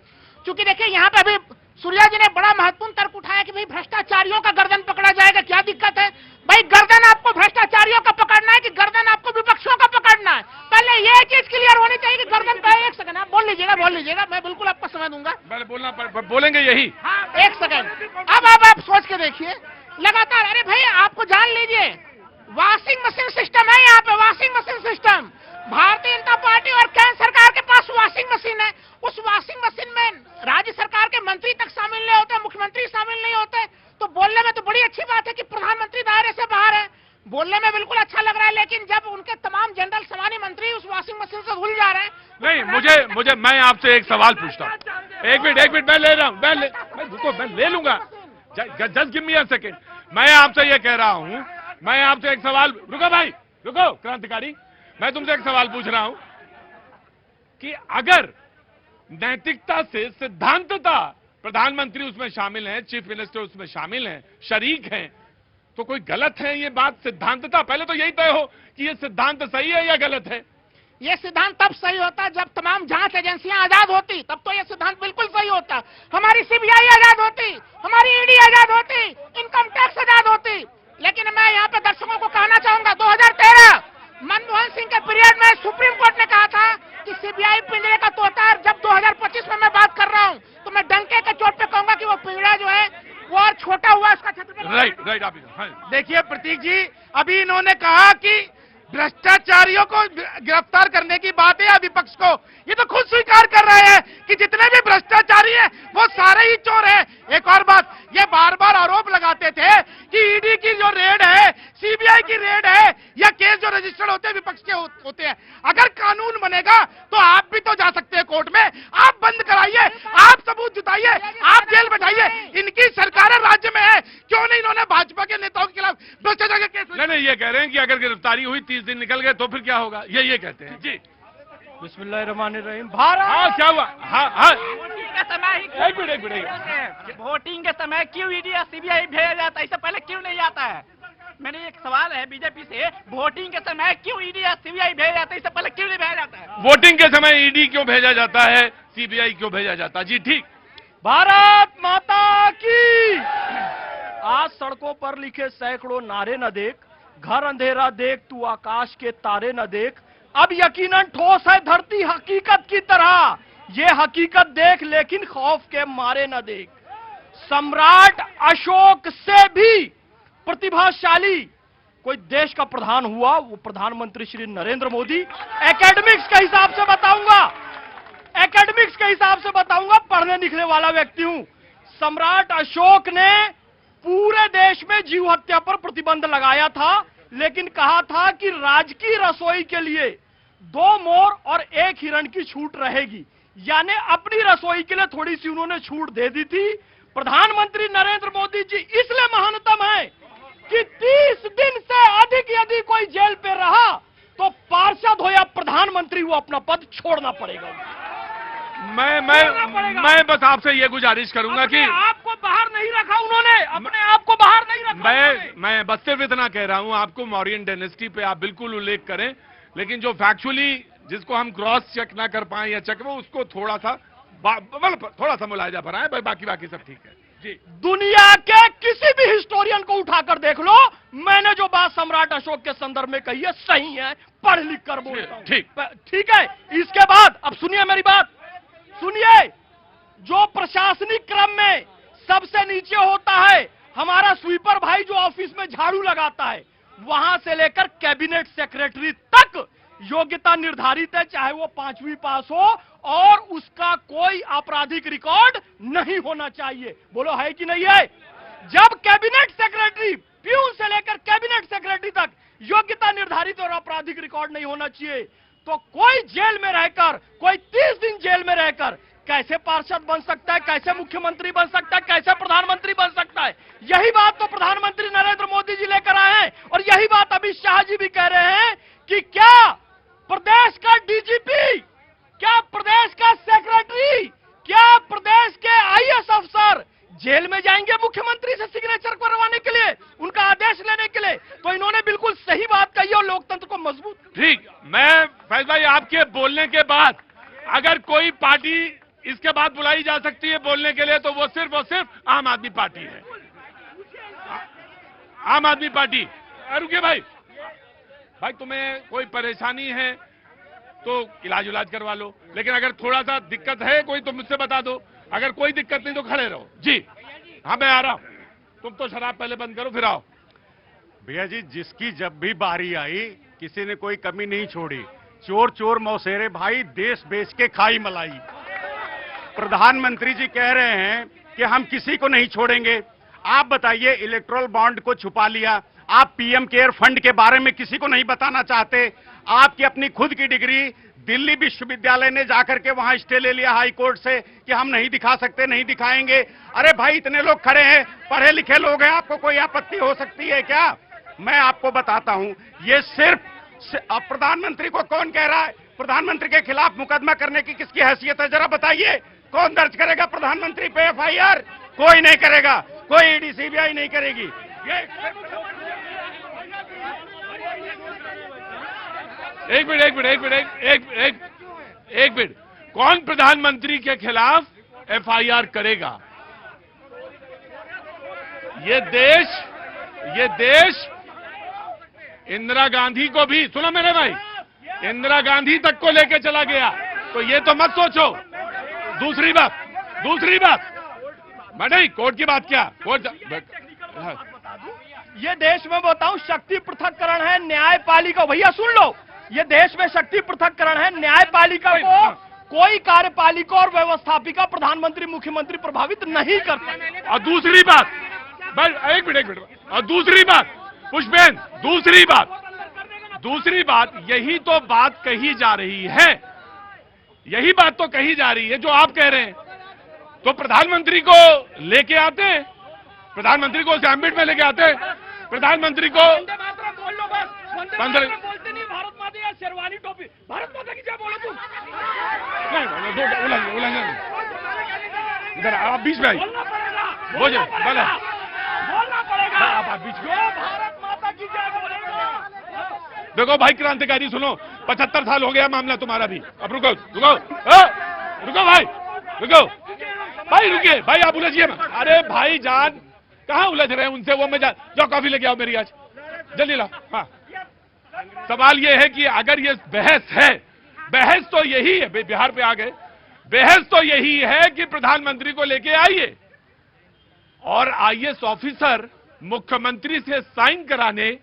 क्योंकि देखिए, यहाँ पे अभी सूर्या जी ने बड़ा महत्वपूर्ण तर्क उठाया कि भाई भ्रष्टाचारियों का गर्दन पकड़ा जाएगा। क्या दिक्कत है भाई? गर्दन आपको भ्रष्टाचारियों का पकड़ना है कि गर्दन आपको विपक्षों का पकड़ना है? पहले ये चीज क्लियर होनी चाहिए कि गर्दन पे। एक सेकंड, आप बोल लीजिएगा, मैं बिल्कुल आपको समय दूंगा। बोलेंगे यही। हाँ, एक सेकंड। अब आप सोच के देखिए लगातार। अरे भाई, आपको जान लीजिए, वॉशिंग मशीन सिस्टम है यहाँ पे, washing machine system. Bharatiya Janata party और केंद्र सरकार के पास वॉशिंग मशीन है। उस वॉशिंग मशीन में राज्य सरकार के मंत्री तक शामिल नहीं होते, मुख्यमंत्री शामिल नहीं होते। तो बोलने में तो बड़ी अच्छी बात है कि प्रधानमंत्री दायरे से बाहर है, बोलने में बिल्कुल अच्छा लग रहा है। लेकिन जब उनके तमाम जनरल सामान्य मंत्री उस वॉशिंग मशीन से भूल जा रहे हैं। नहीं, मैं आपसे एक सवाल पूछता हूँ। एक मिनट मैं ले रहा हूँ, मैं ले लूंगा। Just give me a second. मैं आपसे ये कह रहा हूँ, मैं आपसे एक सवाल, रुको भाई, रुको क्रांतिकारी, मैं तुमसे एक सवाल पूछ रहा हूं कि अगर नैतिकता से सिद्धांतता प्रधानमंत्री उसमें शामिल हैं, चीफ मिनिस्टर उसमें शामिल हैं, शरीक हैं, तो कोई गलत है ये बात? सिद्धांतता पहले तो यही तय हो कि ये सिद्धांत सही है या गलत है। ये सिद्धांत तब सही होता जब तमाम जांच एजेंसियां आजाद होती, तब तो ये सिद्धांत बिल्कुल सही होता। हमारी सीबीआई आजाद होती, हमारी ईडी आजाद होती, इनकम टैक्स आजाद होती। लेकिन मैं यहाँ पे दर्शकों को कहना चाहूंगा, 2013 मनमोहन सिंह के पीरियड में सुप्रीम कोर्ट ने कहा था कि सीबीआई पिंजरे का तोता है। जब 2025 में मैं बात कर रहा हूं तो मैं डंके वो और छोटा हुआ उसका छत्र। राइट राइट, आप हाँ। देखिए प्रतीक जी, अभी इन्होंने कहा कि भ्रष्टाचारियों को गिरफ्तार करने की बात है विपक्ष को, ये तो खुद स्वीकार कर रहे हैं कि जितने भी भ्रष्टाचारी हैं वो सारे ही चोर हैं। एक और बात, ये बार बार आरोप लगाते थे कि ईडी की जो रेड है, सीबीआई की रेड है, या केस जो रजिस्टर्ड होते हैं विपक्ष के होते हैं। अगर कानून बनेगा तो आप भी तो जा सकते हैं कोर्ट में, आप बंद कराइए, आप सबूत जुटाइए, आप जेल बैठाइए। इनकी सरकार राज्य में है, क्यों नहीं इन्होंने भाजपा के नेताओं के खिलाफ भ्रष्टाचार के केस? नहीं, ये कह रहे हैं कि अगर गिरफ्तारी हुई 30 दिन निकल गए तो फिर क्या होगा, ये कहते हैं जी। बिस्मिल्लाहिर्रहमानिर्रहीम। हाँ, क्या हुआ? हाँ हाँ, के समय ही एक मिनट वोटिंग के समय क्यों ईडी या सीबीआई भेजा जाता है, इससे पहले क्यों नहीं आता है? मैंने एक सवाल है बीजेपी से, वोटिंग के समय क्यों ईडी या सीबीआई भेजा जाता है, इससे पहले क्यों नहीं भेजा जाता है? वोटिंग के समय ईडी क्यों भेजा जाता है, सीबीआई क्यों भेजा जाता है? जी ठीक। भारत माता की। आज सड़कों पर लिखे सैकड़ों नारे न देख, घर अंधेरा देख तू आकाश के तारे न देख, अब यकीनन ठोस है धरती हकीकत की तरह, ये हकीकत देख लेकिन खौफ के मारे न देख। सम्राट अशोक से भी प्रतिभाशाली कोई देश का प्रधान हुआ, वो प्रधानमंत्री श्री नरेंद्र मोदी। एकेडमिक्स के हिसाब से बताऊंगा, पढ़ने लिखने वाला व्यक्ति हूं। सम्राट अशोक ने पूरे देश में जीव हत्या पर प्रतिबंध लगाया था, लेकिन कहा था कि राजकीय रसोई के लिए 2 मोर और 1 हिरण की छूट रहेगी, यानी अपनी रसोई के लिए थोड़ी सी उन्होंने छूट दे दी थी। प्रधानमंत्री नरेंद्र मोदी जी इसलिए महानतम है कि 30 दिन से अधिक यदि कोई जेल पे रहा तो पार्षद हो या प्रधानमंत्री, वो अपना पद छोड़ना पड़ेगा। मैं बस आपसे ये गुजारिश करूंगा कि आपको बाहर नहीं रखा उन्होंने, अपने आप को बाहर नहीं रखा। मैं बस सिर्फ इतना कह रहा हूं आपको, मौर्यन डायनेस्टी पे आप बिल्कुल उल्लेख करें, लेकिन जो फैक्चुअली जिसको हम क्रॉस चेक ना कर पाए या चेक वो उसको थोड़ा सा मुलायजा बनाए, बाकी सब ठीक है जी। दुनिया के किसी भी हिस्टोरियन को उठाकर देख लो, मैंने जो बात सम्राट अशोक के संदर्भ में कही है सही है, पढ़ लिख कर बोलता हूं। ठीक है। इसके बाद अब सुनिए मेरी बात, सुनिए, जो प्रशासनिक क्रम में सबसे नीचे होता है, हमारा स्वीपर भाई जो ऑफिस में झाड़ू लगाता है, वहां से लेकर कैबिनेट सेक्रेटरी तक योग्यता निर्धारित है, चाहे वो 5वीं पास हो और उसका कोई आपराधिक रिकॉर्ड नहीं होना चाहिए। बोलो है कि नहीं है? जब कैबिनेट सेक्रेटरी, प्यून से लेकर कैबिनेट सेक्रेटरी तक योग्यता निर्धारित और आपराधिक रिकॉर्ड नहीं होना चाहिए, तो कोई जेल में रहकर, कोई 30 दिन जेल में रहकर कैसे पार्षद बन सकता है, कैसे मुख्यमंत्री बन सकता है, कैसे प्रधानमंत्री बन सकता है? यही बात तो प्रधानमंत्री नरेंद्र मोदी जी लेकर आए हैं, और यही बात अमित शाह जी भी कह रहे हैं कि क्या प्रदेश का डीजीपी, क्या प्रदेश का सेक्रेटरी, क्या प्रदेश के आईएएस अफसर जेल में जाएंगे मुख्यमंत्री से सिग्नेचर करवाने के लिए, उनका आदेश लेने के लिए? तो इन्होंने बिल्कुल सही बात कही और लोकतंत्र को मजबूत। ठीक, मैं फैज भाई आपके बोलने के बाद अगर कोई पार्टी इसके बाद बुलाई जा सकती है बोलने के लिए तो वो सिर्फ और सिर्फ आम आदमी पार्टी है। आम आदमी पार्टी। रुकिए भाई तुम्हें कोई परेशानी है तो इलाज करवा लो, लेकिन अगर थोड़ा सा दिक्कत है कोई तो मुझसे बता दो, अगर कोई दिक्कत नहीं तो खड़े रहो जी। हाँ मैं आ रहा हूं, तुम तो शराब पहले बंद करो फिर आओ। भैया जी, जिसकी जब भी बारी आई किसी ने कोई कमी नहीं छोड़ी, चोर चोर मौसेरे भाई देश बेच के खाई मलाई। प्रधानमंत्री जी कह रहे हैं कि हम किसी को नहीं छोड़ेंगे। आप बताइए, इलेक्ट्रोल बॉन्ड को छुपा लिया, आप पीएम केयर फंड के बारे में किसी को नहीं बताना चाहते, आपकी अपनी खुद की डिग्री दिल्ली विश्वविद्यालय ने जाकर के वहां स्टे ले लिया हाई कोर्ट से कि हम नहीं दिखा सकते, नहीं दिखाएंगे। अरे भाई इतने लोग खड़े हैं, पढ़े लिखे लोग हैं, आपको कोई आपत्ति हो सकती है क्या? मैं आपको बताता हूं, ये सिर्फ अब प्रधानमंत्री को कौन कह रहा है? प्रधानमंत्री के खिलाफ मुकदमा करने की किसकी हैसियत है? जरा बताइए, कौन दर्ज करेगा प्रधानमंत्री पे एफआईआर? कोई नहीं करेगा, कोई ईडी सीबीआई नहीं करेगी। एक मिनट, कौन प्रधानमंत्री के खिलाफ एफआईआर करेगा? ये देश इंदिरा गांधी को भी, सुनो मेरे भाई, इंदिरा गांधी तक को लेके चला गया, तो ये तो मत सोचो। दूसरी बात, मैं नहीं, कोर्ट की बात क्या, कोर्ट हाँ। ये देश में बताऊं शक्ति पृथक्करण है न्यायपालिका, भैया सुन लो, ये देश में शक्ति पृथक्करण है न्यायपालिका को कोई कार्यपालिका और व्यवस्थापिका प्रधानमंत्री मुख्यमंत्री प्रभावित नहीं करते। और दूसरी बात, बस एक मिनट, और दूसरी बात पुष्पेन, दूसरी बात यही तो बात कही जा रही है, यही बात तो कही जा रही है जो आप कह रहे हैं। तो प्रधानमंत्री को लेके आते, प्रधानमंत्री को एम्बिट में लेके आते, प्रधानमंत्री को बोल लो बस, बोलते नहीं भारत माता या शेरवानी टोपी, भारत माता की जय बोलो तुम। नहीं, उल्लंघन इधर आप बीच में आइए, बोलिए, बोलना पड़ेगा, आप बीच में। भारत माता की जय बोलेगा। देखो भाई क्रांतिकारी, सुनो, 75 साल हो गया मामला तुम्हारा भी, अब रुको भाई, रुकिए भाई, आप उलझिए मत। अरे भाई जान, कहाँ उलझ रहे हैं उनसे, वो मैं जाओ कॉफी लेके आओ मेरी आज, जल्दी लाओ। हाँ, सवाल ये है कि अगर ये बहस है, बहस तो यही है, बिहार पे आ गए, बहस तो यही है कि प्रधानमंत्री को लेके आइए और आईएएस ऑफिसर मुख्यमंत्री से साइन कराने,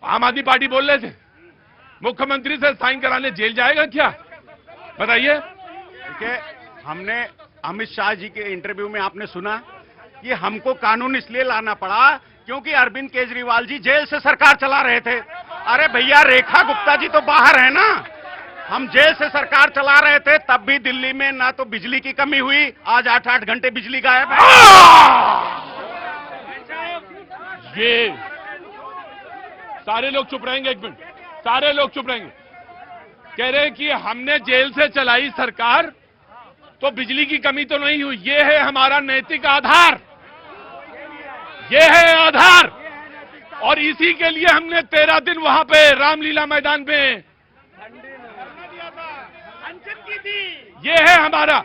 आम आदमी पार्टी बोल रहे थे, मुख्यमंत्री से साइन कराने जेल जाएगा क्या, बताइए। देखिए, हमने अमित शाह जी के इंटरव्यू में आपने सुना कि हमको कानून इसलिए लाना पड़ा क्योंकि अरविंद केजरीवाल जी जेल से सरकार चला रहे थे। अरे भैया, रेखा गुप्ता जी तो बाहर है ना, हम जेल से सरकार चला रहे थे, तब भी दिल्ली में ना तो बिजली की कमी हुई, आज 8-8 घंटे बिजली गायब है। ये सारे लोग चुप रहेंगे, एक मिनट, सारे लोग चुप रहेंगे। कह रहे हैं कि हमने जेल से चलाई सरकार तो बिजली की कमी तो नहीं हुई, ये है हमारा नैतिक आधार, ये है आधार, और इसी के लिए हमने 13 दिन वहां पे रामलीला मैदान पे ये है हमारा।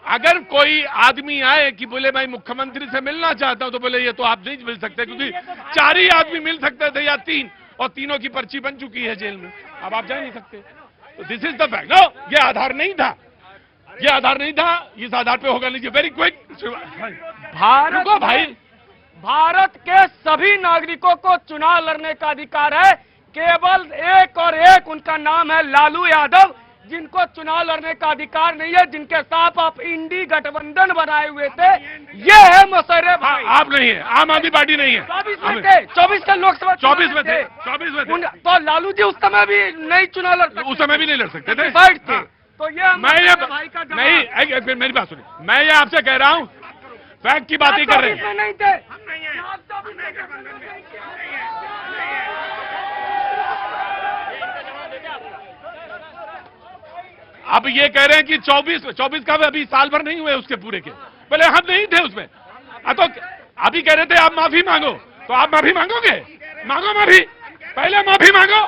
अगर कोई आदमी आए कि बोले भाई मुख्यमंत्री से मिलना चाहता हूं, तो बोले ये तो आप नहीं मिल सकते क्योंकि 4 ही आदमी मिल सकते थे या 3, और तीनों की पर्ची बन चुकी है जेल में, अब आप जा नहीं सकते। तो this is the fact. No, ये आधार नहीं था, ये आधार नहीं था, इस आधार पे होगा लीजिए। वेरी क्विक, भारत के सभी नागरिकों को चुनाव लड़ने का अधिकार है, केवल एक और एक उनका नाम है लालू यादव, जिनको चुनाव लड़ने का अधिकार नहीं है, जिनके साथ आप इंडी गठबंधन बनाए हुए थे। ये है मुशर्रफ भाई, आप नहीं है, आम आदमी पार्टी नहीं है। 24 के लोकसभा 24 में थे, 24 में थे। तो लालू जी उस समय भी नहीं चुनाव लड़ सकते, उस समय भी नहीं लड़ सकते थे, थे। तो ये मैं ये नहीं, एक मिनट मेरी बात सुनिए, मैं ये आपसे कह रहा हूं, फैक्ट की बात ही कर रहे हैं। नहीं थे, अब ये कह रहे हैं कि 24 का भी अभी साल भर नहीं हुए उसके पूरे के, पहले हम नहीं थे उसमें। तो अभी कह रहे थे आप माफी मांगो, तो आप माफी मांगोगे, मांगो माफी, पहले माफी मांगो,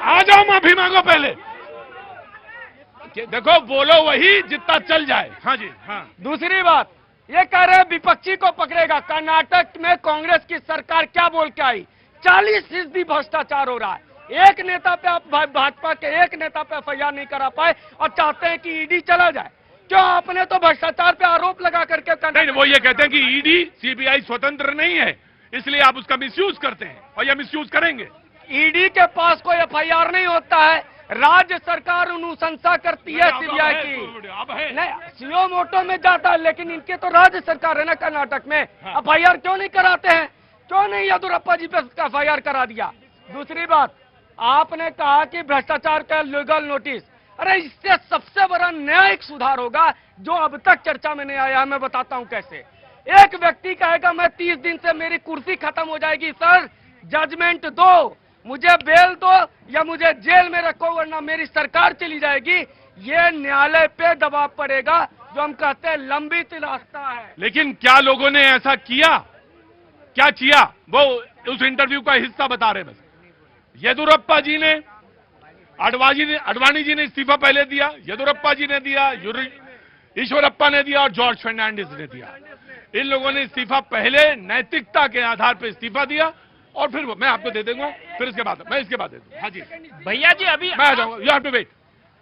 आ जाओ माफी मांगो पहले। देखो, बोलो वही जितना चल जाए। हाँ जी, हाँ। दूसरी बात, ये कह रहे हैं विपक्षी को पकड़ेगा। कर्नाटक में कांग्रेस की सरकार क्या बोल के आई, 40% भ्रष्टाचार हो रहा है। एक नेता पे आप, भाजपा के एक नेता पे एफआईआर नहीं करा पाए और चाहते हैं कि ईडी चला जाए। क्यों? आपने तो भ्रष्टाचार पे आरोप लगा करके नहीं, वो ये कहते हैं कि ईडी सीबीआई स्वतंत्र नहीं है, इसलिए आप उसका मिसयूज करते हैं और ये मिसयूज करेंगे। ईडी के पास कोई एफआईआर नहीं होता है, राज्य सरकार अनुशंसा करती है सीबीआई की। नहीं, सीओ मोटो में जाता है, लेकिन इनके तो राज्य सरकार है ना कर्नाटक में। एफआईआर क्यों नहीं कराते हैं? क्यों नहीं येदियुरप्पा जी पे एफआईआर करा दिया? दूसरी बात, आपने कहा कि भ्रष्टाचार का लीगल नोटिस, अरे इससे सबसे बड़ा न्यायिक सुधार होगा जो अब तक चर्चा में नहीं आया। मैं बताता हूं कैसे। एक व्यक्ति कहेगा मैं 30 दिन से मेरी कुर्सी खत्म हो जाएगी, सर जजमेंट दो, मुझे बेल दो या मुझे जेल में रखो वरना मेरी सरकार चली जाएगी। ये न्यायालय पे दबाव पड़ेगा, जो हम कहते हैं लंबित रास्ता है। लेकिन क्या लोगों ने ऐसा किया? क्या किया? वो उस इंटरव्यू का हिस्सा बता रहे। बस येदियुरप्पा जी ने, अडवाणी जी ने इस्तीफा पहले दिया, येदियुरप्पा जी ने दिया, ईश्वरप्पा ने दिया और जॉर्ज फर्नांडिस ने दिया। इन लोगों ने इस्तीफा पहले नैतिकता के आधार पर इस्तीफा दिया और फिर मैं आपको दे दूंगा, फिर इसके बाद मैं इसके बाद दे दूंगा। हाँ जी भैया जी, अभी मैं आ जाऊंगा, यू हैव टू वेट।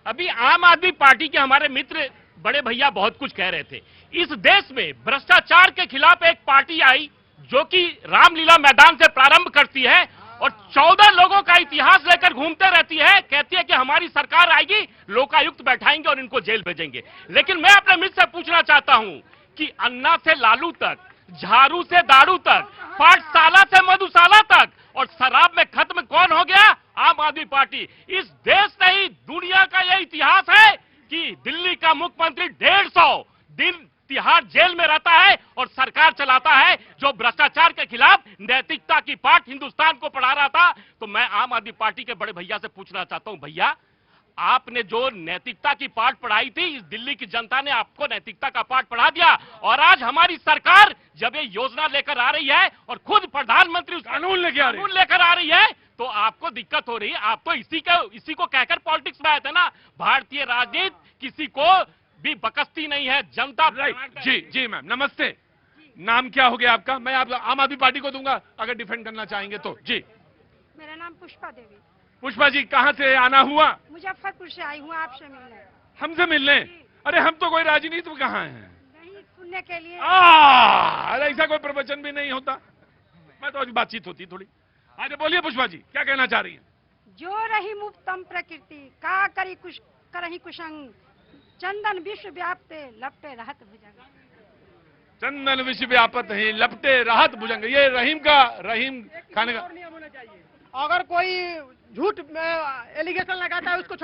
अभी आम आदमी पार्टी के हमारे मित्र बड़े भैया बहुत कुछ कह रहे थे। इस देश में भ्रष्टाचार के खिलाफ एक पार्टी आई जो कि रामलीला मैदान से प्रारंभ करती है और 14 लोगों का इतिहास लेकर घूमते रहती है, कहती है कि हमारी सरकार आएगी, लोकायुक्त बैठाएंगे और इनको जेल भेजेंगे। लेकिन मैं अपने मित्र से पूछना चाहता हूं कि अन्ना से लालू तक, झाड़ू से दारू तक, पाठशाला से मधुशाला तक और शराब में खत्म कौन हो गया? आम आदमी पार्टी। इस देश नहीं दुनिया का यह इतिहास है कि दिल्ली का मुख्यमंत्री 150 दिन तिहाड़ जेल में रहता है और सरकार चलाता है जो भ्रष्टाचार के खिलाफ नैतिकता की पाठ हिंदुस्तान को पढ़ा रहा था। तो मैं आम आदमी पार्टी के बड़े भैया से पूछना चाहता हूं, भैया आपने जो नैतिकता की पाठ पढ़ाई थी, इस दिल्ली की जनता ने आपको नैतिकता का पाठ पढ़ा दिया और आज हमारी सरकार जब ये योजना लेकर आ रही है और खुद प्रधानमंत्री कानून लेकर आ रही है तो आपको दिक्कत हो रही है। आप तो इसी को कहकर पॉलिटिक्स में आए थे ना। भारतीय राजनीति किसी को भी बकस्ती नहीं है, जनता। जी जी मैम, नमस्ते। नाम क्या हो गया आपका? मैं आप आम आदमी पार्टी को दूंगा अगर डिफेंड करना चाहेंगे तो। जी, मेरा नाम पुष्पा देवी। पुष्पा जी, कहाँ से आना हुआ? मुजफ्फरपुर से आई हूँ आपसे मिलने। हमसे मिलने? अरे हम तो कोई राजनीति में कहाँ हैं? नहीं, सुनने के लिए। अरे ऐसा कोई प्रवचन भी नहीं होता। मैं तो आज बातचीत होती थोड़ी। आज बोलिए पुष्पा जी, क्या कहना चाह रही हैं? जो रही मुक्तम प्रकृति का करी कुछ करही कुशंग, चंदन विश्व व्यापते लपटे रहत भुजंग। चंदन विश्व व्यापत है लपटे राहत भुजंग। ये रहीम खाने का। अगर कोई झूठ एलिगेशन लगाता है उसको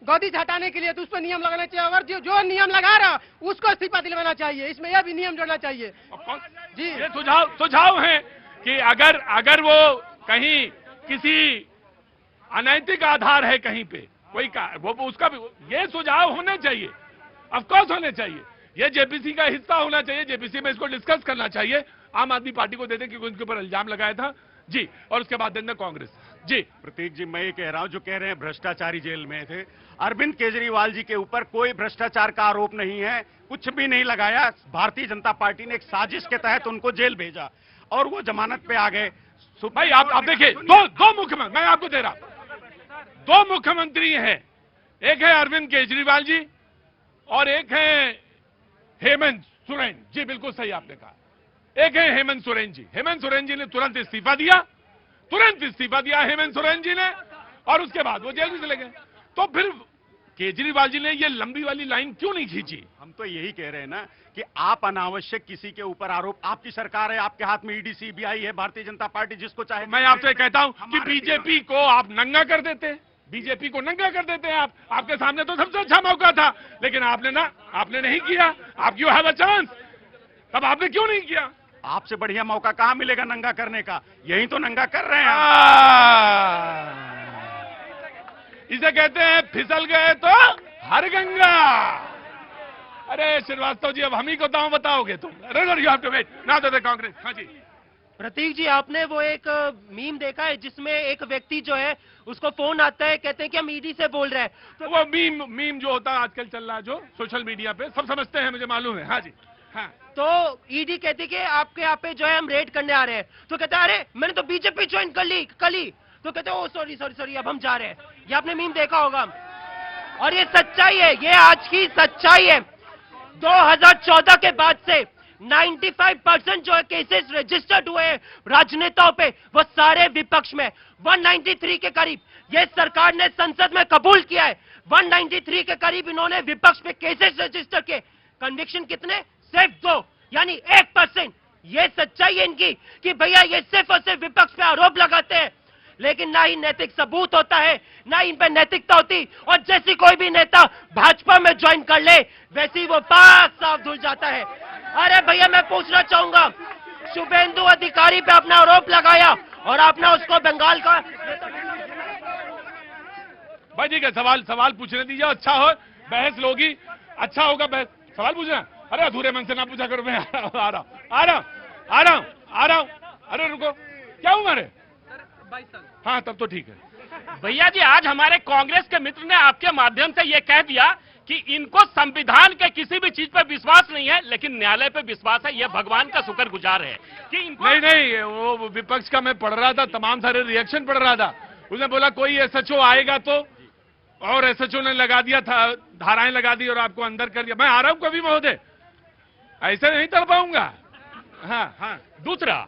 गद्दी हटाने के लिए तो उस पर नियम लगाना चाहिए। अगर जो नियम लगा रहा उसको इस्तीफा दिलवाना चाहिए। इसमें यह भी नियम जोड़ना चाहिए। जी, ये सुझाव है कि अगर वो कहीं किसी अनैतिक आधार है कहीं पे कोई का वो उसका भी ये सुझाव होने चाहिए, ऑफकोर्स होने चाहिए। ये जेपीसी का हिस्सा होना चाहिए। जेपीसी में इसको डिस्कस करना चाहिए। आम आदमी पार्टी को देते क्योंकि उनके ऊपर इल्जाम लगाया था। जी, और उसके बाद देंगे कांग्रेस। जी प्रतीक जी, मैं ये कह रहा हूं जो कह रहे हैं भ्रष्टाचारी जेल में थे, अरविंद केजरीवाल जी के ऊपर कोई भ्रष्टाचार का आरोप नहीं है, कुछ भी नहीं लगाया। भारतीय जनता पार्टी ने एक साजिश के तहत उनको जेल भेजा और वो जमानत पे आ गए। भाई आप देखिए, दो मुख्यमंत्री मैं आपको दे रहा हूं, 2 मुख्यमंत्री हैं। एक है अरविंद केजरीवाल जी और एक है हेमंत सोरेन जी। बिल्कुल सही आपने कहा। एक है हेमंत सोरेन जी। हेमंत सोरेन जी ने तुरंत इस्तीफा दिया हेमंत सोरेन जी ने और उसके बाद वो जेल में चले गए। तो फिर केजरीवाल जी ने ये लंबी वाली लाइन क्यों नहीं खींची? हम तो यही कह रहे हैं ना कि आप अनावश्यक किसी के ऊपर आरोप, आपकी सरकार है, आपके हाथ में ईडी सीबीआई है, भारतीय जनता पार्टी जिसको चाहे। मैं आपसे कहता हूं कि बीजेपी को आप नंगा कर देते हैं। बीजेपी को नंगा कर देते हैं आप। आपके सामने तो सबसे अच्छा मौका था, लेकिन आपने नहीं किया। आप यू हैव अ चांस, तब आपने क्यों नहीं किया? आपसे बढ़िया मौका कहां मिलेगा नंगा करने का? यही तो नंगा कर रहे हैं। इसे कहते हैं फिसल गए तो हर गंगा। अरे श्रीवास्तव जी, अब हम ही को दांव बताओगे तुम? You have to wait now the Congress. हाँ जी प्रतीक जी, आपने वो एक मीम देखा है जिसमें एक व्यक्ति जो है उसको फोन आता है, कहते हैं कि हम ईडी से बोल रहे हैं। तो वो मीम जो होता है आजकल चल रहा है जो सोशल मीडिया पे, सब समझते हैं, मुझे मालूम है। हाँ जी, हाँ। तो ईडी कहती कि आपके यहाँ पे जो है हम रेड करने आ रहे हैं। तो कहता है अरे मैंने तो बीजेपी ज्वाइन कर ली कल ही। तो कहते ओ सॉरी अब हम जा रहे हैं। ये आपने मीम देखा होगा और ये सच्चाई है, ये आज की सच्चाई है। 2014 के बाद से 95% जो केसेस रजिस्टर्ड हुए राजनेताओं पे वो सारे विपक्ष में। 193 के करीब ये सरकार ने संसद में कबूल किया है। 193 के करीब इन्होंने विपक्ष पे केसेस रजिस्टर किए। कन्विक्शन कितने? सिर्फ 2, यानी 1%। ये सच्चाई है इनकी कि भैया ये सिर्फ और सिर्फ विपक्ष पे आरोप लगाते हैं, लेकिन ना ही नैतिक सबूत होता है, ना ही इन पे नैतिकता होती। और जैसी कोई भी नेता भाजपा में ज्वाइन कर ले वैसी वो पाक साफ धुल जाता है। अरे भैया, मैं पूछना चाहूंगा, शुभेंदु अधिकारी पे अपना आरोप लगाया और आपने उसको बंगाल का। भाई ठीक है, सवाल पूछने दीजिए। अच्छा हो बहस लोगी, अच्छा होगा बहस। सवाल पूछना। अरे अधूरे मन से ना पूछा करो। मैं आ रहा हूं। अरे रुको, क्या हुआ? अरे हाँ, तब तो ठीक है। भैया जी, आज हमारे कांग्रेस के मित्र ने आपके माध्यम से यह कह दिया कि इनको संविधान के किसी भी चीज पर विश्वास नहीं है, लेकिन न्यायालय पर विश्वास है। यह भगवान का शुक्रगुजार है कि इनको। नहीं, वो विपक्ष का मैं पढ़ रहा था, तमाम सारे रिएक्शन पढ़ रहा था। उसने बोला कोई एसएचओ आएगा तो और एसएचओ ने लगा दिया था, धाराएं लगा दी और आपको अंदर कर दिया। मैं आ रहा हूं कभी महोदय, ऐसे नहीं कर पाऊंगा। हाँ हाँ। दूसरा,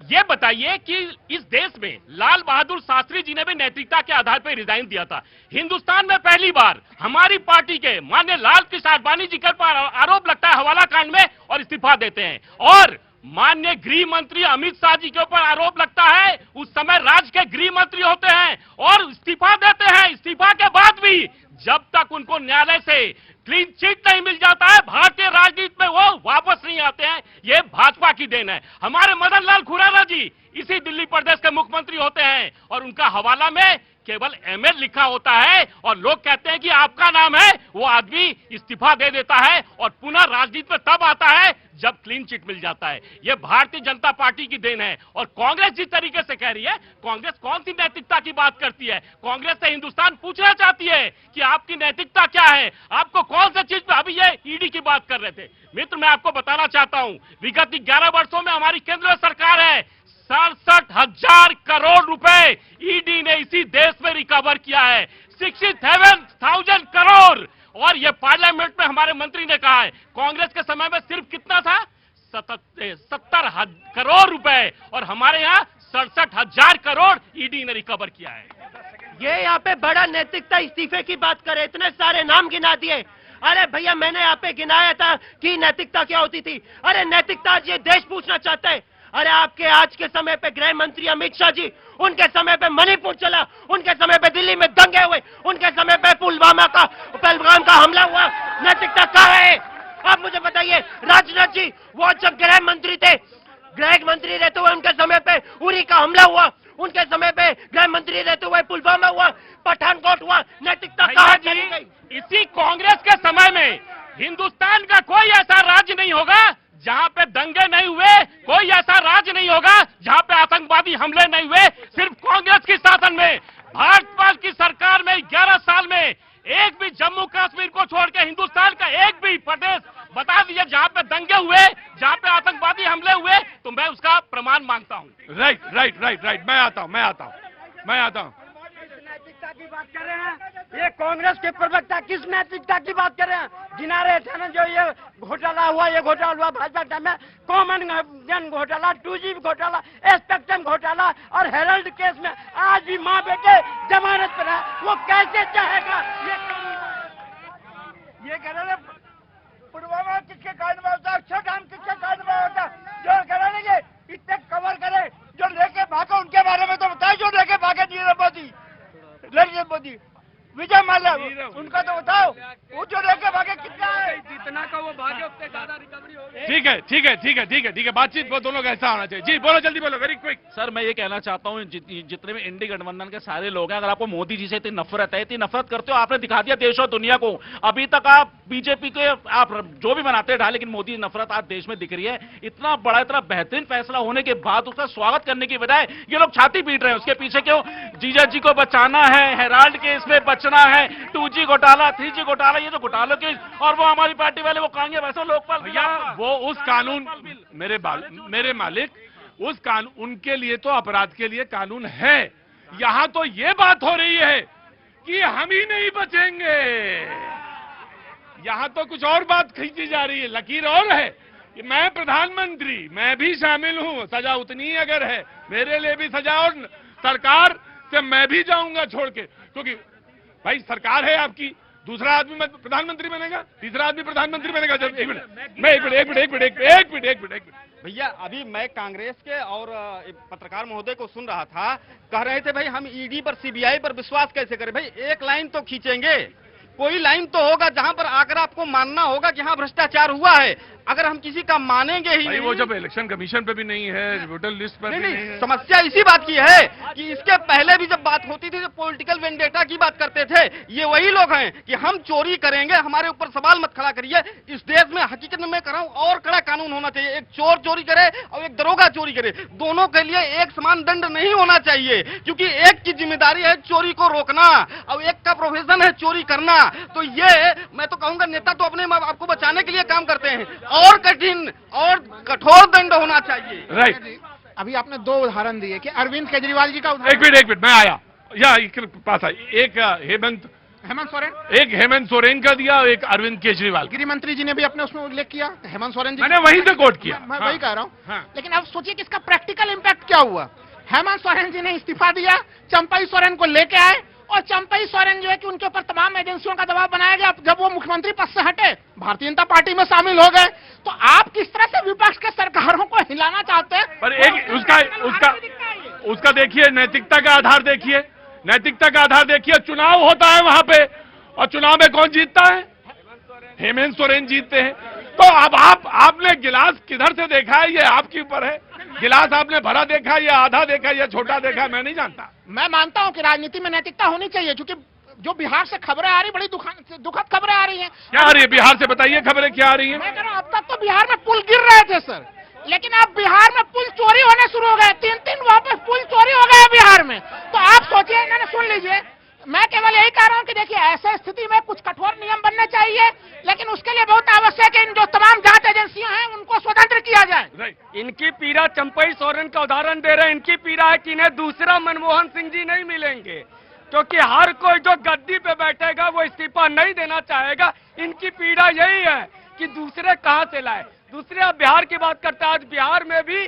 ये बताइए कि इस देश में लाल बहादुर शास्त्री जी ने भी नैतिकता के आधार पर रिजाइन दिया था। हिंदुस्तान में पहली बार हमारी पार्टी के माननीय लाल कृष्ण आडवाणी जी पर आरोप लगता है हवाला कांड में और इस्तीफा देते हैं, और माननीय गृह मंत्री अमित शाह जी के ऊपर आरोप लगता है, उस समय राज्य के गृह मंत्री होते हैं और इस्तीफा देते हैं। इस्तीफा के बाद भी जब तक उनको न्यायालय से क्लीन चिट नहीं मिल जाता है, भारतीय राजनीति में वो वापस नहीं आते हैं। ये भाजपा की देन है। हमारे मदन लाल खुराना जी इसी दिल्ली प्रदेश के मुख्यमंत्री होते हैं और उनका हवाला में केवल एमएल लिखा होता है और लोग कहते हैं कि आपका नाम है, वो आदमी इस्तीफा दे देता है और पुनः राजनीति में तब आता है जब क्लीन चिट मिल जाता है। ये भारतीय जनता पार्टी की देन है। और कांग्रेस जिस तरीके से कह रही है, कांग्रेस कौन सी नैतिकता की बात करती है? कांग्रेस से हिंदुस्तान पूछना चाहती है कि आपकी नैतिकता क्या है, आपको कौन सी चीज पे, अभी ये ईडी की बात कर रहे थे मित्र, मैं आपको बताना चाहता हूं, विगत 11 वर्षों में हमारी केंद्र सरकार है 67,000 करोड़ रुपए ईडी ने इसी देश में रिकवर किया है, 67,000 करोड़। और ये पार्लियामेंट में हमारे मंत्री ने कहा है, कांग्रेस के समय में सिर्फ कितना था? 70 करोड़ रुपए, और हमारे यहाँ 67,000 करोड़ ईडी ने रिकवर किया है। ये यहाँ पे बड़ा नैतिकता इस्तीफे की बात करे, इतने सारे नाम गिना दिए। अरे भैया, मैंने यहाँ पे गिनाया था कि नैतिकता क्या होती थी। अरे नैतिकता आज ये देश पूछना चाहता है। अरे आपके आज के समय पे गृह मंत्री अमित शाह जी, उनके समय पे मणिपुर चला, उनके समय पे दिल्ली में दंगे हुए, उनके समय पे पुलवामा का पहलगाम का हमला हुआ, नैतिकता कहाँ है? आप मुझे बताइए। राजनाथ जी वो जब गृह मंत्री थे, गृह मंत्री रहते हुए उनके समय पे उरी का हमला हुआ, उनके समय पे गृह मंत्री रहते हुए पुलवामा हुआ, पठानकोट हुआ, नैतिकता कहाँ चली गई? इसी कांग्रेस के समय में हिंदुस्तान का कोई ऐसा राज्य नहीं होगा जहां पे दंगे नहीं हुए, कोई ऐसा राज्य नहीं होगा जहां पे आतंकवादी हमले नहीं हुए। सिर्फ कांग्रेस की शासन में, भाजपा की सरकार में 11 साल में एक भी जम्मू कश्मीर को छोड़ के हिंदुस्तान का एक भी प्रदेश बता दीजिए जहां पे दंगे हुए, जहां पे आतंकवादी हमले हुए, तो मैं उसका प्रमाण मांगता हूं। राइट राइट राइट राइट, मैं आता हूं। नैतिकता की बात कर रहे हैं, ये कांग्रेस के प्रवक्ता किस नैतिकता की बात कर रहे हैं? गिना रहे थे ना, जो ये घोटाला हुआ, ये घोटाला हुआ भाजपा टाइम में, कॉमन जन घोटाला, 2G घोटाला, स्पेक्ट्रम घोटाला और हेरल्ड केस में आज भी माँ बेटे जमानत पर है। वो कैसे चाहेगा? ये कह रहे पुलवामा किसके कारण में होता है, अक्षरधाम किसके कारण में होता है, जो कह रहे इतने कवर करे, जो लेके भागो उनके बारे में तो बताए, जो लेके भागे नरेंद्र मोदी, विजय माल्या, उनका तो बताओ, वो जो लेके भागे कितना है? जितना का वो भागे उतने ज्यादा रिकवरी होगी। ठीक है, बातचीत वो दोनों का ऐसा होना चाहिए। जी बोलो, जल्दी बोलो, वेरी क्विक। सर मैं ये कहना चाहता हूँ, जितने भी इंडी गठबंधन के सारे लोग हैं, अगर आपको मोदी जी से इतनी नफरत है, इतनी नफरत करते हो, आपने दिखा दिया देश और दुनिया को। अभी तक आप बीजेपी के आप जो भी बनाते रहे, लेकिन मोदी नफरत आज देश में दिख रही है। इतना बड़ा, इतना बेहतरीन फैसला होने के बाद उसका स्वागत करने की बजाय ये लोग छाती पीट रहे हैं। उसके पीछे क्यों? जीजा जी को बचाना है, हेराल्ड के इसमें बचना है, 2G घोटाला, 3G घोटाला, ये जो घोटालों के, और वो हमारी पार्टी वाले वो कहेंगे वैसे लोकपाल भैया, वो उस कानून, मेरे मालिक, उस कानून, उनके लिए तो अपराध के लिए कानून है। यहां तो ये बात हो रही है कि हम ही नहीं बचेंगे। यहां तो कुछ और बात खींची जा रही है, लकीर और है कि मैं प्रधानमंत्री, मैं भी शामिल हूं, सजा उतनी ही अगर है, मेरे लिए भी सजा, और सरकार से मैं भी जाऊंगा छोड़ के, क्योंकि भाई सरकार है आपकी, दूसरा आदमी प्रधानमंत्री बनेगा, तीसरा आदमी प्रधानमंत्री बनेगा। एक मिनट भैया, अभी मैं कांग्रेस के और पत्रकार महोदय को सुन रहा था, कह रहे थे भाई हम ईडी पर, सीबीआई पर विश्वास कैसे करें? भाई एक लाइन तो खींचेंगे, कोई लाइन तो होगा जहां पर आकर आपको मानना होगा कि हाँ भ्रष्टाचार हुआ है। अगर हम किसी का मानेंगे ही नहीं, वो जब इलेक्शन कमीशन पे भी नहीं है, वोटर लिस्ट पर नहीं है। समस्या इसी बात की है कि इसके पहले भी जब बात होती थी तो पॉलिटिकल वेंडेटा की बात करते थे। ये वही लोग हैं कि हम चोरी करेंगे, हमारे ऊपर सवाल मत खड़ा करिए। इस देश में हकीकत में मैं कह रहा हूं और कड़ा कानून होना चाहिए। एक चोर चोरी करे और एक दरोगा चोरी करे, दोनों के लिए एक समान दंड नहीं होना चाहिए, क्योंकि एक की जिम्मेदारी है चोरी को रोकना और एक का प्रोफेशन है चोरी करना। तो ये मैं तो कहूंगा, नेता तो अपने आपको बचाने के लिए काम करते हैं, और कठिन और कठोर दंड होना चाहिए। राइट। अभी आपने 2 उदाहरण दिए कि अरविंद केजरीवाल जी का एक मिनट मैं आया, या पास आई। एक हेमंत सोरेन, एक हेमंत सोरेन का दिया, एक अरविंद केजरीवाल। गृह मंत्री जी ने भी अपने उसमें उल्लेख किया, हेमंत सोरेन जी, मैंने वहीं से कोट किया। मैं वही कह रहा हूँ। हाँ। लेकिन अब सोचिए कि इसका प्रैक्टिकल इम्पैक्ट क्या हुआ। हेमंत सोरेन जी ने इस्तीफा दिया, चंपई सोरेन को लेके आए, और चंपई सोरेन जो है कि उनके ऊपर तमाम एजेंसियों का दबाव बनाया गया। जब वो मुख्यमंत्री पद से हटे, भारतीय जनता पार्टी में शामिल हो गए। तो आप किस तरह से विपक्ष के सरकारों को हिलाना चाहते हैं? पर एक उसका देखिए, नैतिकता का आधार देखिए, नैतिकता का आधार देखिए। चुनाव होता है वहां पे, और चुनाव में कौन जीतता है? हेमंत सोरेन जीतते हैं। तो अब आपने गिलास किधर से देखा है, ये आपके ऊपर है। गिलास आपने भरा देखा, या आधा देखा, या छोटा देखा, मैं नहीं जानता। मैं मानता हूं कि राजनीति में नैतिकता होनी चाहिए, क्योंकि जो बिहार से खबरें आ रही, बड़ी दुखद खबरें आ रही हैं। क्या आ रही है बिहार से, बताइए खबरें क्या आ रही हैं? मैं कह रहा हूं, अब तक तो बिहार में पुल गिर रहे थे सर, लेकिन अब बिहार में पुल चोरी होने शुरू हो गए। 3-3 वहां पे पुल चोरी हो गए बिहार में। तो आप सोचिए, इन्होंने सुन लीजिए, मैं केवल यही कह रहा हूं कि देखिए, ऐसे स्थिति में कुछ कठोर नियम बनने चाहिए, लेकिन उसके लिए बहुत आवश्यक है इन जो तमाम जांच एजेंसियां हैं उनको स्वतंत्र किया जाए। इनकी पीड़ा चंपई सोरेन का उदाहरण दे रहे हैं। इनकी पीड़ा है कि इन्हें दूसरा मनमोहन सिंह जी नहीं मिलेंगे, क्योंकि हर कोई जो गद्दी पे बैठेगा वो इस्तीफा नहीं देना चाहेगा। इनकी पीड़ा यही है कि दूसरे कहां से लाए। दूसरे, अब बिहार की बात करते हैं, आज बिहार में भी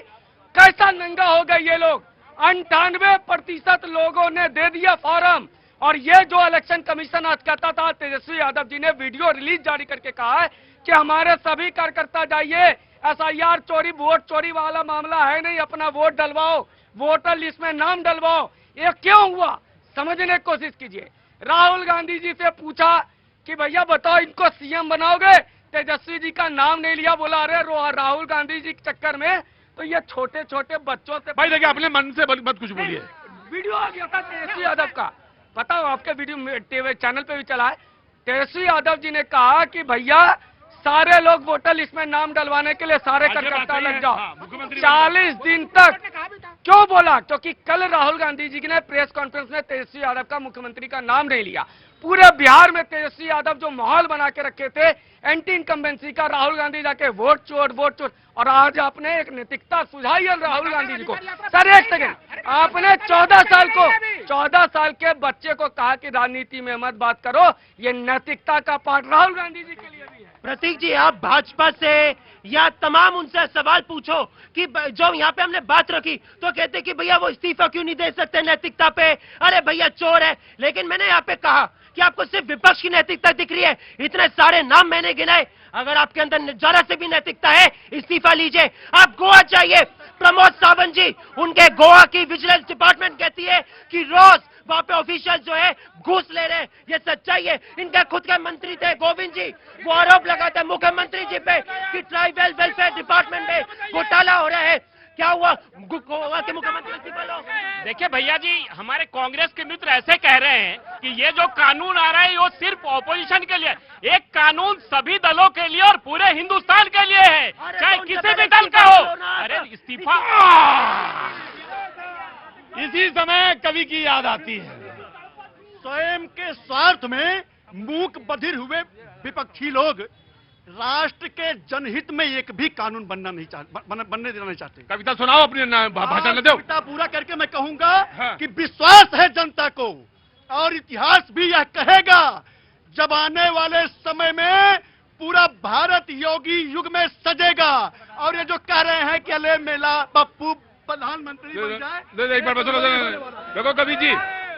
कैसा नंगा हो गए ये लोग। 98% लोगों ने दे दिया फॉर्म, और ये जो इलेक्शन कमीशन आज कहता था, तेजस्वी यादव जी ने वीडियो रिलीज जारी करके कहा है कि हमारे सभी कार्यकर्ता जाइए, SIR चोरी, वोट चोरी वाला मामला है नहीं, अपना वोट डलवाओ, वोटर लिस्ट में नाम डलवाओ। ये क्यों हुआ, समझने की कोशिश कीजिए। राहुल गांधी जी से पूछा कि भैया बताओ, इनको सीएम बनाओगे? तेजस्वी जी का नाम नहीं लिया, बोला अरे राहुल गांधी जी के चक्कर में तो ये छोटे छोटे बच्चों से। भाई देखिए, अपने मन से मत कुछ बोलिए। वीडियो आ गया था तेजस्वी यादव का, पता हो आपके वीडियो चैनल पे भी चला है। तेजस्वी यादव जी ने कहा कि भैया सारे लोग वोटर लिस्ट में नाम डलवाने के लिए सारे कार्यकर्ता लग जाओ। 40 दिन तक क्यों बोला? क्योंकि कल राहुल गांधी जी ने प्रेस कॉन्फ्रेंस में तेजस्वी यादव का मुख्यमंत्री का नाम नहीं लिया। पूरे बिहार में तेजस्वी यादव जो माहौल बना के रखे थे एंटी इनकम्बेंसी का, राहुल गांधी जाके वोट चोर, और आज आपने एक नैतिकता सुझाई है राहुल गांधी जी को। सर एक सेकंड, आपने 14 साल के बच्चे को कहा कि राजनीति में मत बात करो, ये नैतिकता का पाठ राहुल गांधी जी के लिए भी है। प्रतीक जी, आप भाजपा से या तमाम उनसे सवाल पूछो कि जो यहाँ पे हमने बात रखी तो कहते कि भैया वो इस्तीफा क्यों नहीं दे सकते नैतिकता पे, अरे भैया चोर है। लेकिन मैंने यहाँ पे कहा कि आपको सिर्फ विपक्ष की नैतिकता दिख रही है। इतने सारे नाम मैंने गिनाए, अगर आपके अंदर जरा से भी नैतिकता है, इस्तीफा लीजिए। आप गोवा चाहिए, प्रमोद सावंत जी, उनके गोवा की विजिलेंस डिपार्टमेंट कहती है कि रोज वहां पे ऑफिशियल जो है घूस ले रहे हैं, ये सच्चाई है। इनके खुद के मंत्री थे गोविंद जी, वो आरोप लगाते हैं मुख्यमंत्री जी पे कि ट्राइबल वेलफेयर डिपार्टमेंट में घोटाला हो रहा है। क्या हुआ? गोवा के मुख्यमंत्री इस्तीफा लो। देखिए भैया जी, हमारे कांग्रेस के मित्र ऐसे कह रहे हैं कि ये जो कानून आ रहा है वो सिर्फ ऑपोजिशन के लिए, एक कानून सभी दलों के लिए और पूरे हिंदुस्तान के लिए है, चाहे किसी भी दल का हो। अरे इस्तीफा, इसी समय कवि की याद आती है। स्वयं के स्वार्थ में मूक बधिर हुए विपक्षी लोग राष्ट्र के जनहित में एक भी कानून बनने देना नहीं चाहते। कविता सुनाओ अपनी, भाषण न दो। कविता पूरा करके मैं कहूंगा कि विश्वास है जनता को, और इतिहास भी यह कहेगा, जब आने वाले समय में पूरा भारत योगी युग में सजेगा। और ये जो कह रहे हैं कि अले मेला पप्पू प्रधानमंत्री बन जाए, देखो कवि जी,